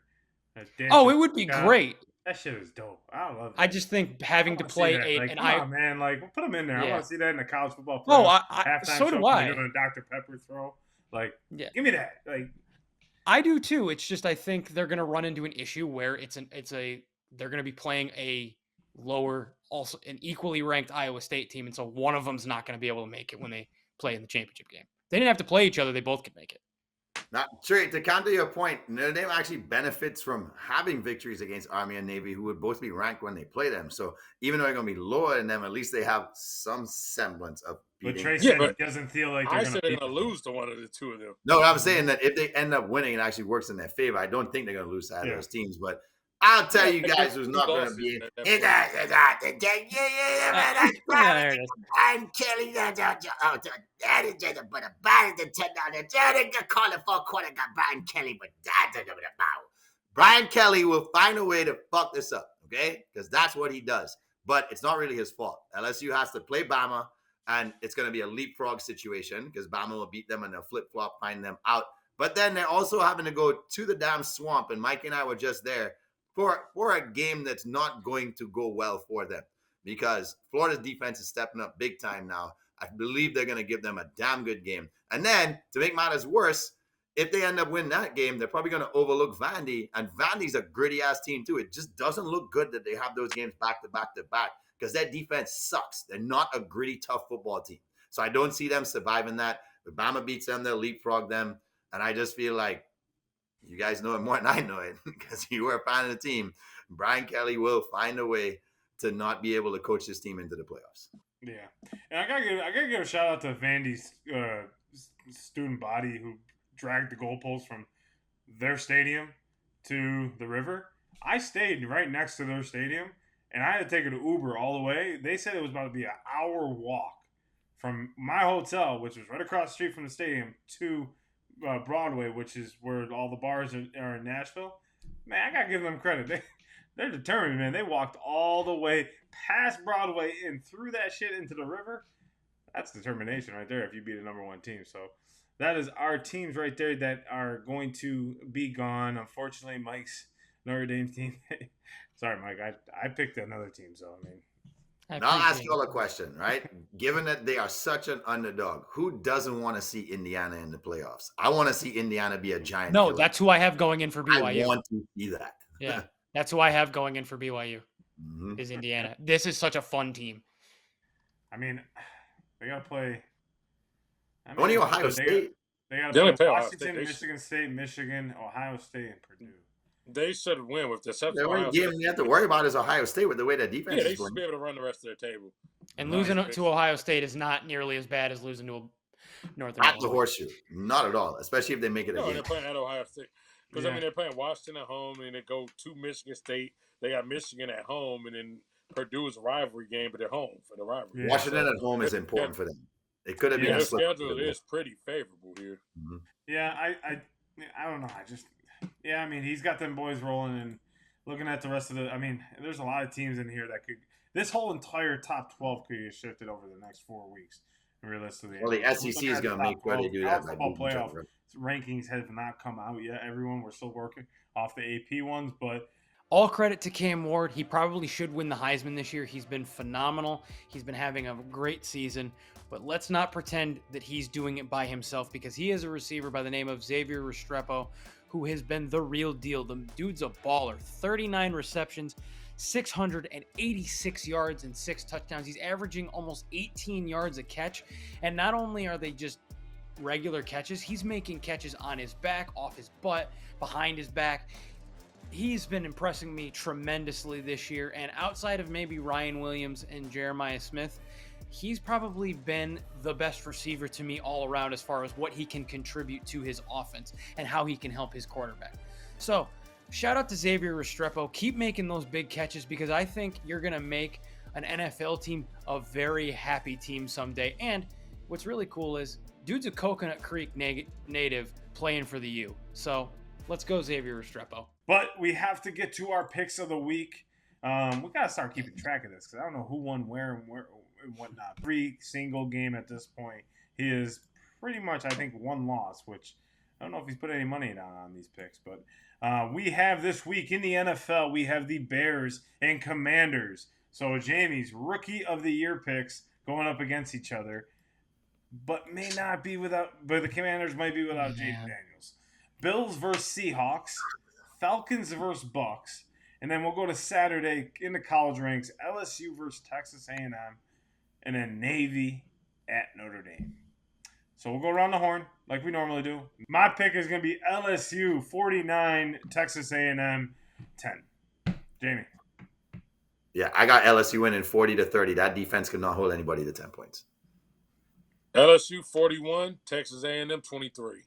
Oh, it would be great. That shit is dope. I love it. I just think having to play come on, man. Like, put them in there. I want to see that in the college football playoff. Halftime so show. do I. They're doing a Dr. Pepper throw. Like, give me that. Like, I do too. It's just I think they're going to run into an issue where they're going to be playing a lower, also an equally ranked Iowa State team, and so one of them's not going to be able to make it when they play in the championship game. They didn't have to play each other; they both could make it. Not true. To counter your point, Notre Dame actually benefits from having victories against Army and Navy, who would both be ranked when they play them. So even though they're going to be lower than them, at least they have some semblance of beating. But Trey said it doesn't feel like they're going to lose to one of the two of them. No, I'm saying that if they end up winning, it actually works in their favor. I don't think they're going to lose to either of those teams, but I'll tell you guys who's not going to be in that. I'm killing that. That is just but a bad to turn down the Derek calling for a quarter got Brian Kelly, but that's about. Brian Kelly will find a way to fuck this up, okay? Because that's what he does. But it's not really his fault. LSU has to play Bama, and it's going to be a leapfrog situation because Bama will beat them and they'll flip-flop, find them out. But then they're also having to go to the damn swamp, and Mike and I were just there for a game that's not going to go well for them because Florida's defense is stepping up big time now. I believe they're going to give them a damn good game. And then, to make matters worse, if they end up winning that game, they're probably going to overlook Vandy, and Vandy's a gritty-ass team too. It just doesn't look good that they have those games back to back to back because their defense sucks. They're not a gritty, tough football team. So I don't see them surviving that. If Bama beats them, they'll leapfrog them. And I just feel like you guys know it more than I know it because you were a fan of the team. Brian Kelly will find a way to not be able to coach this team into the playoffs. Yeah, and I gotta give a shout out to Vandy's student body who dragged the goalposts from their stadium to the river. I stayed right next to their stadium, and I had to take an Uber all the way. They said it was about to be an hour walk from my hotel, which was right across the street from the stadium, to Broadway, which is where all the bars are in Nashville. Man, I gotta give them credit. They're determined, man. They walked all the way past Broadway and threw that shit into the river. That's determination right there if you beat a number one team. So that is our teams right there that are going to be gone. Unfortunately, Mike's Notre Dame team. Sorry, Mike. I picked another team, so I mean. Now I'll ask you all a question, right? Given that they are such an underdog, who doesn't want to see Indiana in the playoffs? I want to see Indiana be a giant. No, that's who I have going in for BYU. I want to see that. Yeah, that's who I have going in for BYU. Is Indiana. This is such a fun team. I mean, they got to play. Only Ohio State. They got to play Washington, Michigan State, Michigan, Ohio State, and Purdue. They should win with the The only game you have to worry about is Ohio State with the way their defense is they should be able to run the rest of their table. And losing to Ohio State is not nearly as bad as losing to Northern Illinois. At the Horseshoe. Not at all, especially if they make it a game. They're playing at Ohio State. Because, I mean, they're playing Washington at home, and they go to Michigan State. They got Michigan at home, and then Purdue is a rivalry game, but they're home for the rivalry. Yeah. Washington at home is important for them. It could have been a schedule is pretty favorable here. Yeah, I don't know. I mean, he's got them boys rolling, and looking at the rest of the. I mean, there's a lot of teams in here that could. This whole entire top 12 could get shifted over the next 4 weeks. Realistically, well, the SEC is going to make sure they do that. Football playoff rankings have not come out yet. Everyone, we're still working off the AP ones, but. All credit to Cam Ward. He probably should win the Heisman this year. He's been phenomenal. He's been having a great season. But let's not pretend that he's doing it by himself because he is a receiver by the name of Xavier Restrepo, who has been the real deal. The dude's a baller. 39 receptions, 686 yards, and 6 touchdowns. He's averaging almost 18 yards a catch. And not only are they just regular catches, he's making catches on his back, off his butt, behind his back. He's been impressing me tremendously this year. And outside of maybe Ryan Williams and Jeremiah Smith, he's probably been the best receiver to me all around as far as what he can contribute to his offense and how he can help his quarterback. So shout out to Xavier Restrepo. Keep making those big catches because I think you're going to make an NFL team a very happy team someday. And what's really cool is dude's a Coconut Creek native playing for the U. So let's go Xavier Restrepo. But we have to get to our picks of the week. We got to start keeping track of this because I don't know who won where and whatnot. Every single game at this point, he is pretty much, I think, one loss, which I don't know if he's put any money down on these picks, but we have this week in the NFL, we have the Bears and Commanders. So Jamie's Rookie of the Year picks going up against each other, but may not be but the Commanders might be without Jaden Daniels. Bills versus Seahawks, Falcons versus Bucks, and then we'll go to Saturday in the college ranks, LSU versus Texas A&M, and then Navy at Notre Dame. So we'll go around the horn like we normally do. My pick is going to be LSU 49, Texas A&M 10. Jamie. Yeah, I got LSU winning 40-30. That defense could not hold anybody to 10 points. LSU 41, Texas A&M 23.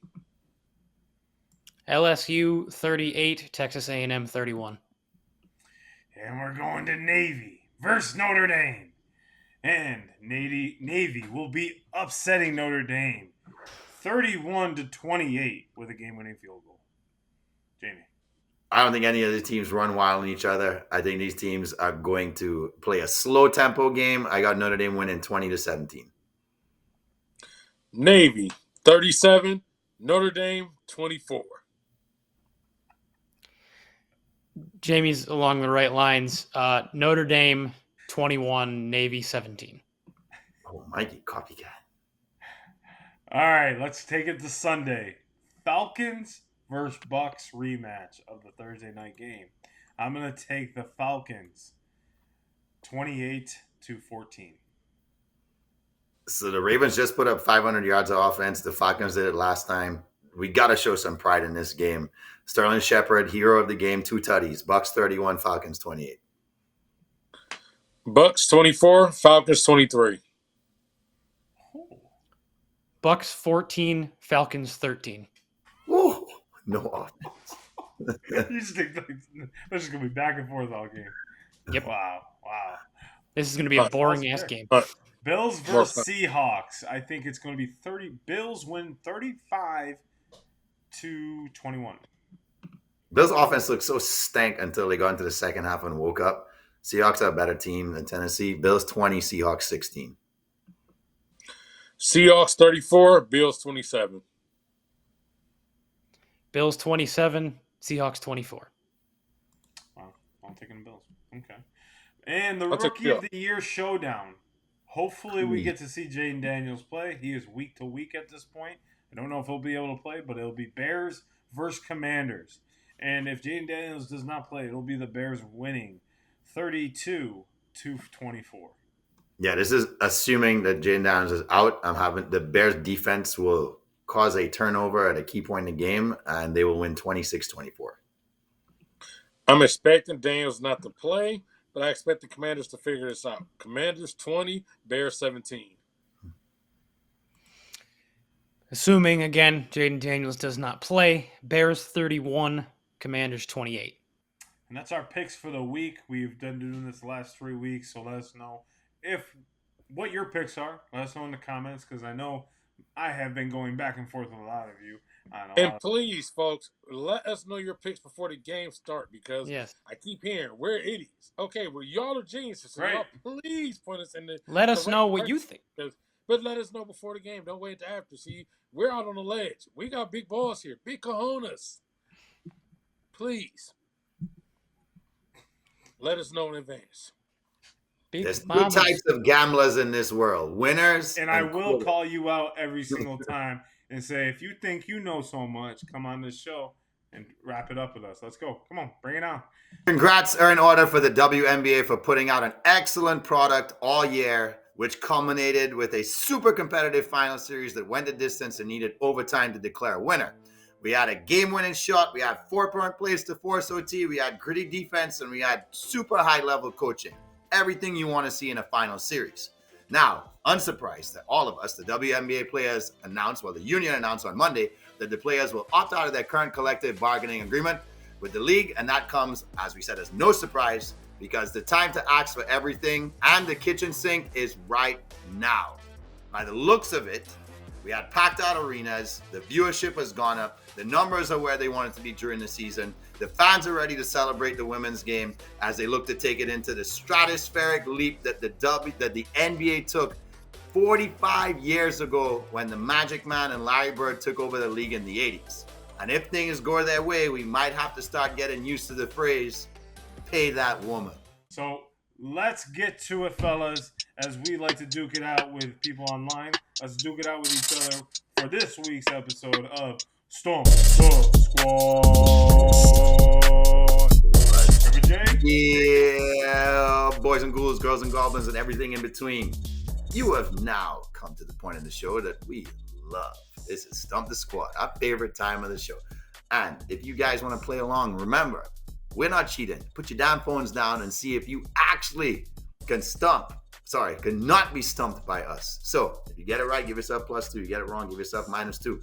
LSU 38, Texas A&M 31. And we're going to Navy versus Notre Dame. And Navy will be upsetting Notre Dame 31-28 with a game-winning field goal. Jamie. I don't think any of the teams run wild on each other. I think these teams are going to play a slow tempo game. I got Notre Dame winning 20-17. Navy 37, Notre Dame 24. Jamie's along the right lines. Notre Dame 21, Navy 17. Oh, Mikey, copycat. All right, let's take it to Sunday. Falcons versus Bucks rematch of the Thursday night game. I'm going to take the Falcons 28-14. So the Ravens just put up 500 yards of offense. The Falcons did it last time. We got to show some pride in this game. Sterling Shepard, hero of the game, 2 tutties. Bucks 31, Falcons 28. Bucks 24, Falcons 23. Bucks 14, Falcons 13. Ooh, no offense. You just think this is going to be back and forth all game. Yep. Wow. This is going to be a boring-ass game. Bills versus Seahawks. I think it's going to be 30. Bills win 35-21. Bills' offense looked so stank until they got into the second half and woke up. Seahawks are a better team than Tennessee. Bills 20, Seahawks 16. Seahawks 34, Bills 27. Bills 27, Seahawks 24. Wow, I'm taking the Bills. Okay. And the Rookie of the Year showdown. Hopefully we get to see Jaden Daniels play. He is week to week at this point. I don't know if he'll be able to play, but it'll be Bears versus Commanders. And if Jaden Daniels does not play, it'll be the Bears winning 32-24. Yeah, this is assuming that Jaden Daniels is out. I'm having the Bears defense will cause a turnover at a key point in the game, and they will win 26-24. I'm expecting Daniels not to play, but I expect the Commanders to figure this out. Commanders 20, Bears 17. Assuming, again, Jaden Daniels does not play, Bears 31, Commanders 28. And that's our picks for the week. We've been doing this the last 3 weeks, so let us know what your picks are. Let us know in the comments, because I know I have been going back and forth with a lot of you. Please, folks, let us know your picks before the game start, because I keep hearing we're idiots. Okay, well, y'all are geniuses, so y'all please put us in the. Let us know what you think. But let us know before the game. Don't wait until after. See, we're out on the ledge. We got big balls here, big cojones. Please, let us know in advance. There's 2 types of gamblers in this world: winners. And I will call you out every single time and say, if you think you know so much, come on this show and wrap it up with us. Let's go. Come on, bring it on. Congrats are in order for the WNBA for putting out an excellent product all year, which culminated with a super competitive final series that went the distance and needed overtime to declare a winner. We had a game-winning shot. We had 4-point plays to force OT. We had gritty defense, and we had super high-level coaching. Everything you want to see in a final series. Now, unsurprised that all of us, the WNBA players, the union announced on Monday that the players will opt out of their current collective bargaining agreement with the league, and that comes, as we said, as no surprise, because the time to ask for everything and the kitchen sink is right now. By the looks of it, we had packed out arenas, the viewership has gone up, the numbers are where they want it to be during the season, the fans are ready to celebrate the women's game as they look to take it into the stratospheric leap that the NBA took 45 years ago when the Magic Man and Larry Bird took over the league in the 80s. And if things go their way, we might have to start getting used to the phrase, pay that woman. So let's get to it, fellas. As we like to duke it out with people online, let's duke it out with each other for this week's episode of Stump the Squad. Trevor J. Yeah, boys and ghouls, girls and goblins, and everything in between. You have now come to the point in the show that we love. This is Stump the Squad, our favorite time of the show. And if you guys want to play along, remember, we're not cheating. Put your damn phones down and see if you actually cannot be stumped by us. So if you get it right, give yourself +2. You get it wrong, give yourself -2.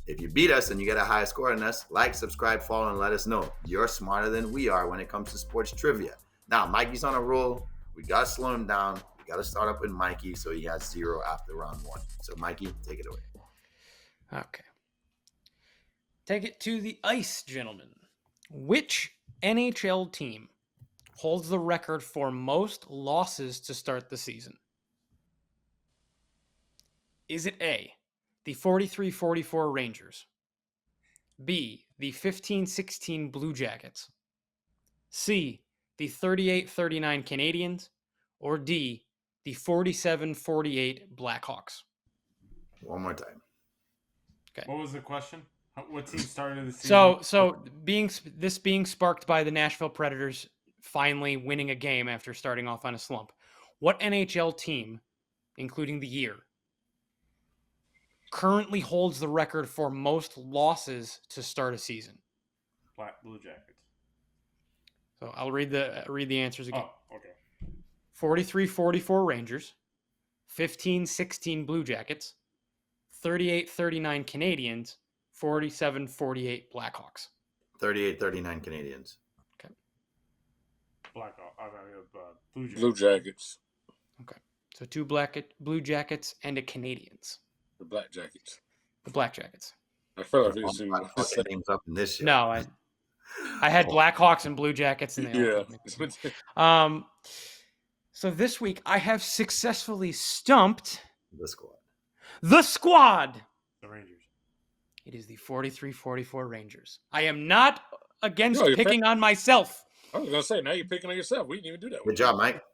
If you beat us and you get a higher score than us, like, subscribe, follow, and let us know. You're smarter than we are when it comes to sports trivia. Now, Mikey's on a roll. We got to slow him down. We got to start up with Mikey so he has 0 after round 1. So, Mikey, take it away. Okay. Take it to the ice, gentlemen. Which NHL team holds the record for most losses to start the season? Is it A, the 43-44 Rangers, B, the 15-16 Blue Jackets, C, the 38-39 Canadiens, or D, the 47-48 Blackhawks? One more time. Okay. What was the question? What team started the season? So being sparked by the Nashville Predators finally winning a game after starting off on a slump, what NHL team, including the year, currently holds the record for most losses to start a season? Blue Jackets. So I'll read the answers again. Oh, okay. 43-44 Rangers, 15-16 Blue Jackets, 38-39 Canadiens, 47-48 Blackhawks. 38-39 Canadians. Okay. Blue Jackets. Blue Jackets. Okay. So 2 Blue Jackets and a Canadiens. The Black Jackets. The Black Jackets. I felt like I'm it not fucking names up in this show. No, I had Blackhawks and Blue Jackets, and they all yeah. So this week I have successfully stumped The squad. the squad. The Rangers. It is the 43-44 Rangers. I am not against No, you're picking on myself. I was gonna say now you're picking on yourself. We didn't even do that. Good job, Mike.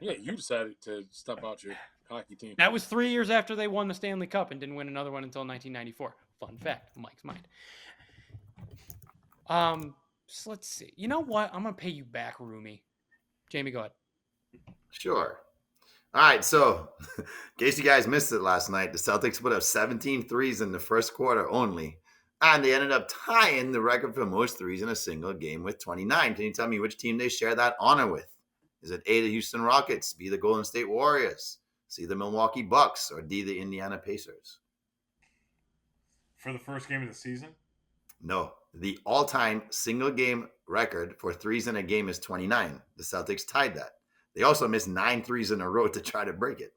Yeah, you decided to stump out your hockey team. That was 3 years after they won the Stanley Cup and didn't win another one until 1994. Fun fact, Mike's mind. So let's see. You know what? I'm gonna pay you back, Rumi. Jamie, go ahead. Sure. All right, so in case you guys missed it last night, the Celtics put up 17 threes in the first quarter only, and they ended up tying the record for most threes in a single game with 29. Can you tell me which team they share that honor with? Is it A, the Houston Rockets, B, the Golden State Warriors, C, the Milwaukee Bucks, or D, the Indiana Pacers? For the first game of the season? No. The all-time single-game record for threes in a game is 29. The Celtics tied that. They also missed 9 threes in a row to try to break it.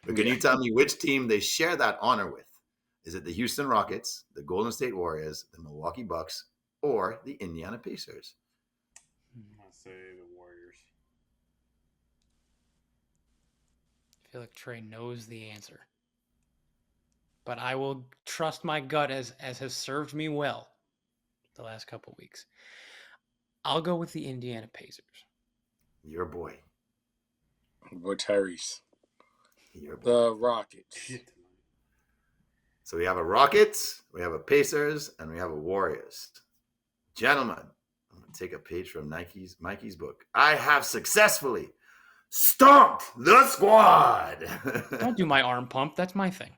But can you tell me which team they share that honor with? Is it the Houston Rockets, the Golden State Warriors, the Milwaukee Bucks, or the Indiana Pacers? I'll say the Warriors. I feel like Trey knows the answer. But I will trust my gut as has served me well the last couple weeks. I'll go with the Indiana Pacers. Your boy. Boy, Tyrese. Your boy. The Rockets. Shit. So we have a Rockets, we have a Pacers, and we have a Warriors. Gentlemen, I'm going to take a page from Mikey's book. I have successfully stomped the squad. Don't do my arm pump. That's my thing.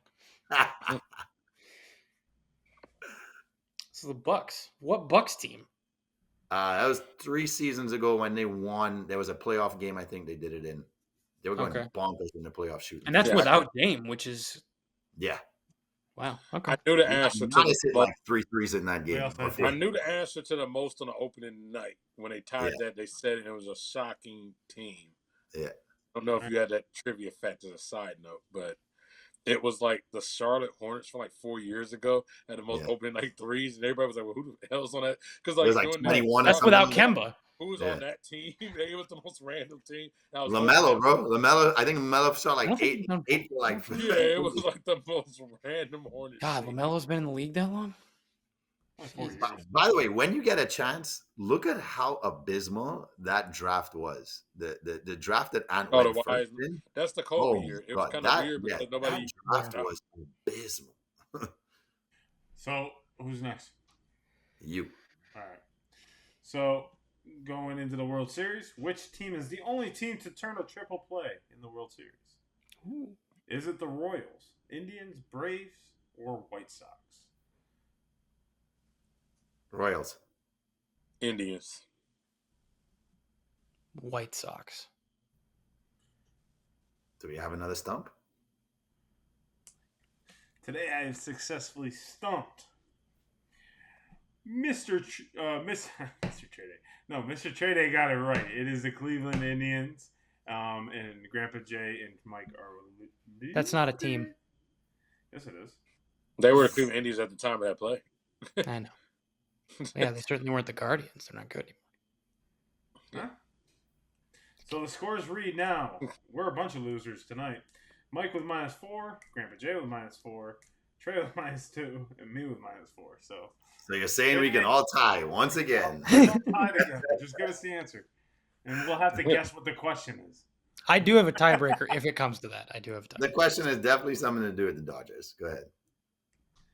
So the Bucks. What Bucks team? That was 3 seasons ago when they won. There was a playoff game I think they did it in. They were going bonkers in the playoff shooting. And that's without Dame, which is... Yeah. Wow. Okay. I knew the answer to like 3 threes in that game. Yeah, I knew the answer to the most on the opening night. When they tied that, they said it was a shocking team. Yeah. I don't know if you had that trivia fact as a side note, but it was like the Charlotte Hornets from like 4 years ago had the most opening night threes, and everybody was like, "Well, who the hell's on that?" Because It was like like doing 21 or That's something. without Kemba. who was on that team? It was the most random team. LaMelo, bro. LaMelo. I think LaMelo shot I like don't think eight he's done- for like. Yeah, it was like the most random Hornets. God, team. LaMelo's been in the league that long? Like 4 years. By the way, when you get a chance, look at how abysmal that draft was. The draft that Ant went the first Wiseman. in. That's the Kobe year. It was God, kind of weird because that nobody. draft was abysmal. So who's next? You. All right. So going into the World Series, which team is the only team to turn a triple play in the World Series? Ooh. Is it the Royals, Indians, Braves, or White Sox? Royals. Indians. White Sox. Do we have another stump? Today I have successfully stumped Mr. Trade. No, Mr. Trade got it right. It is the Cleveland Indians, and Grandpa Jay and Mike are. That's not a team. Yes, it is. They were the Cleveland Indians at the time of that play. I know. Yeah, they certainly weren't the Guardians. They're not good anymore. Huh? So the scores read now. We're a bunch of losers tonight. Mike with -4, Grandpa Jay with -4, Trey with -2, and me with -4. So you're saying we can all tie once again. All tie together. Just give us the answer, and we'll have to guess what the question is. I do have a tiebreaker if it comes to that. I do have a tiebreaker. The question is definitely something to do with the Dodgers. Go ahead.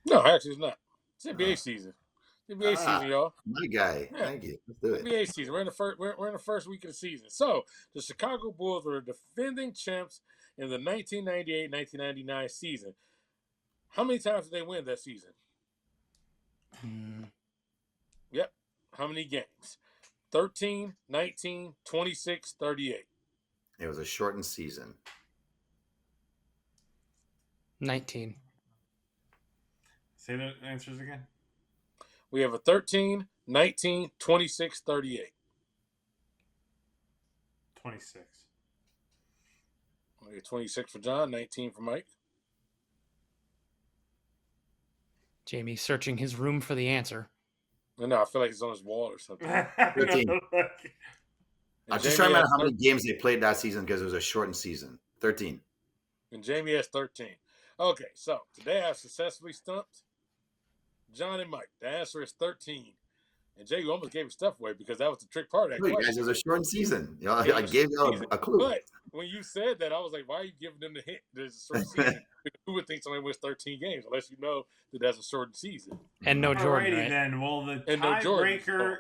No, actually, it's not. It's NBA season. NBA season, y'all. My guy. Yeah. Thank you. Let's do it. NBA season. We're in the first. We're in the first week of the season. So the Chicago Bulls were defending champs in the 1998-1999 season. How many times did they win that season? Yep. How many games? 13, 19, 26, 38. It was a shortened season. 19. Say the answers again. We have a 13, 19, 26, 38. 26. We have 26 for John, 19 for Mike. Jamie searching his room for the answer. No, I feel like it's on his wall or something. 13. I'm just trying to remember how many games they played that season because it was a shortened season. 13. And Jamie has 13. Okay, so today I've successfully stumped John and Mike. The answer is 13. And Jay, you almost gave your stuff away because that was the trick part of that Wait, question. guys, it was a shortened season. You know, I gave you a clue. But when you said that, I was like, why are you giving them the hint? There's a short season. Who would think somebody wins 13 games unless you know that that's a shortened season? And no Jordan, Alrighty right? then. Well, the And no Jordan. tiebreaker.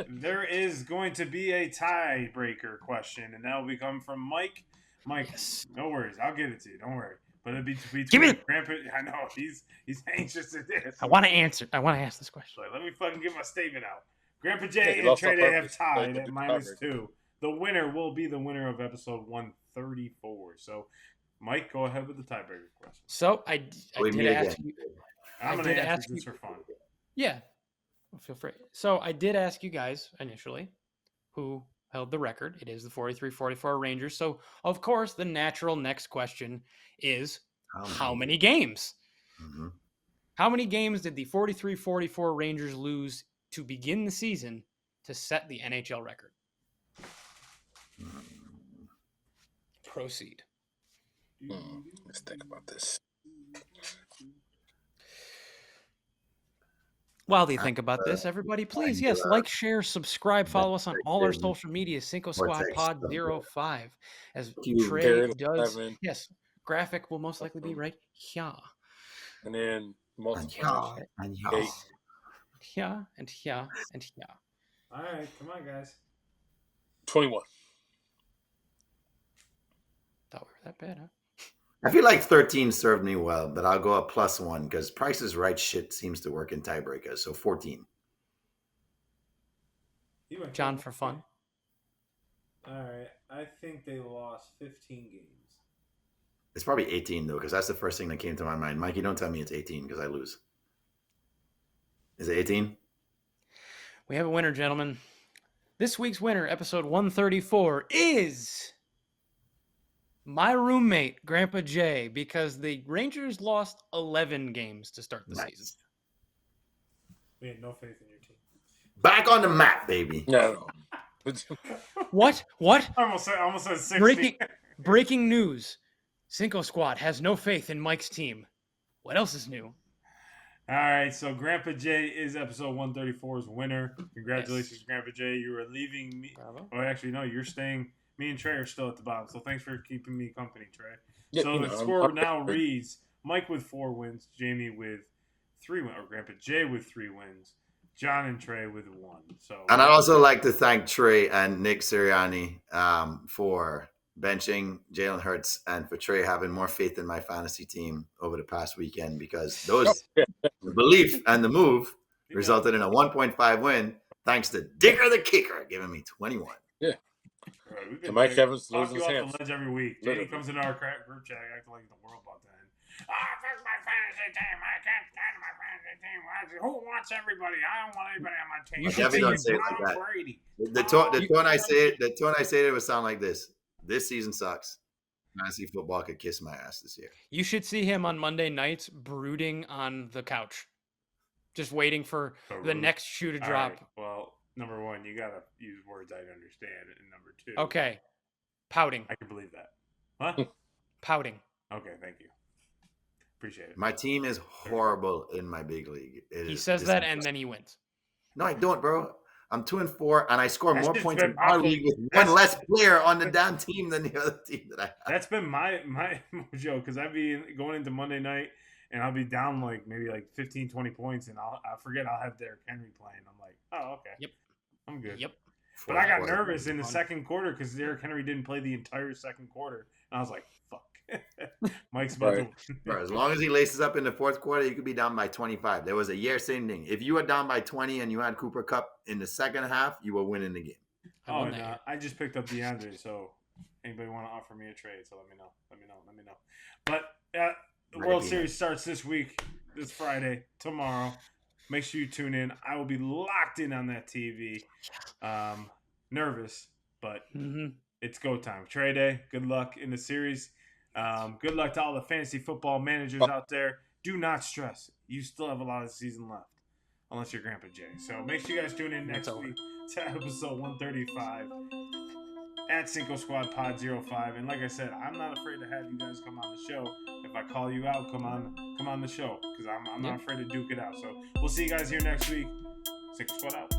There is going to be a tiebreaker question, and that will become from Mike. Mike, Yes. no worries. I'll get it to you. Don't worry. But it'll be between Give me- Grandpa. I know he's anxious to this. I want to answer. I want to ask this question. Let me fucking get my statement out. Grandpa Jay Yeah, you and lost on Trey have purpose. tied Yeah, at you -2. The winner will be the winner of episode 134. So, Mike, go ahead with the tiebreaker question. So I We did meet ask again. you. I'm I going did to ask answer just you- for fun. Yeah, feel free. So I did ask you guys initially who held the record. It is the 43-44 Rangers. So, of course, the natural next question is how many games? Mm-hmm. How many games did the 43-44 Rangers lose to begin the season to set the NHL record? Proceed. Let's think about this. While they think about this, everybody, please, yes, like, share, subscribe, follow us on all our social media, Cinco Squad Pod 05. As Trey Gary does, Levin. yes, graphic will most likely be right here. And then And multiple. yeah, and Eight. yeah. Here and here and here. All right, come on, guys. 21. Thought we were that bad, huh? I feel like 13 served me well, but I'll go up +1 because Price is Right shit seems to work in tiebreakers. So 14. You went John, first. for fun. All right, I think they lost 15 games. It's probably 18 though, because that's the first thing that came to my mind. Mikey, don't tell me it's 18 because I lose. Is it 18? We have a winner, gentlemen. This week's winner, episode 134, is My roommate, Grandpa Jay, because the Rangers lost 11 games to start the season. Nice. We had no faith in your team. Back on the map, baby. No. What? I almost said 60. Breaking news. Cinco Squad has no faith in Mike's team. What else is new? All right, so Grandpa Jay is episode 134's winner. Congratulations, Yes. Grandpa Jay. You are leaving me. Bravo. Oh, actually, no, you're staying. Me and Trey are still at the bottom, so thanks for keeping me company, Trey. Yeah, So you the know, score I'm- now reads Mike with 4 wins, Jamie with 3 wins, or Grandpa Jay with 3 wins, John and Trey with 1. So, And I'd also like to thank Trey and Nick Sirianni for benching Jalen Hurts and for Trey having more faith in my fantasy team over the past weekend, because those the belief and the move resulted in a 1.5 win thanks to Dicker the Kicker giving me 21. Right, we've So Mike Evans talk loses you off hands. the ledge every week. Jamie Literally. comes into our group chat acting like the world about to end. Fuck my fantasy team. I can't stand my fantasy team. Who wants everybody? I don't want anybody on my team. You should Definitely don't say it like Tom that. Brady. The tone I say it would sound like this. This season sucks. Fantasy football could kiss my ass this year. You should see him on Monday nights brooding on the couch, just waiting for the next shoe to All drop. right, well, number 1, you gotta use words I understand, and number 2, Okay. Pouting. I can believe that. Huh? Pouting. Okay, thank you. Appreciate it. My team is horrible in my big league. He says that and then he wins. No, I don't, bro. I'm 2-4, and I score That's more just points been in our awful. league with That's- one less player on the damn team than the other team that I have. That's been my mojo, because I'd be going into Monday night and I'll be down maybe 15, 20 points, and I forget I'll have Derrick Henry playing. I'm like, oh, okay. Yep. I'm good. Yep. But I got Fourth nervous quarter. in the second quarter because Derrick Henry didn't play the entire second quarter. And I was like, fuck. Mike's about Right. to Bro, as long as he laces up in the fourth quarter, you could be down by 25. There was a year same thing. If you were down by 20 and you had Cooper Kupp in the second half, you were winning the game. I Oh, won and, that year. I just picked up DeAndre, so anybody want to offer me a trade? So let me know. But the World Series starts this week, this Friday, tomorrow. Make sure you tune in. I will be locked in on that TV. Nervous, but it's go time. Trade day. Good luck in the series. Good luck to all the fantasy football managers out there. Do not stress. You still have a lot of the season left, unless you're Grandpa Jay. So make sure you guys tune in next week to episode 135 at Cinco Squad Pod 05. And like I said, I'm not afraid to have you guys come on the show. If I call you out, come on the show, because I'm not afraid to duke it out. So we'll see you guys here next week. Cinco Squad out.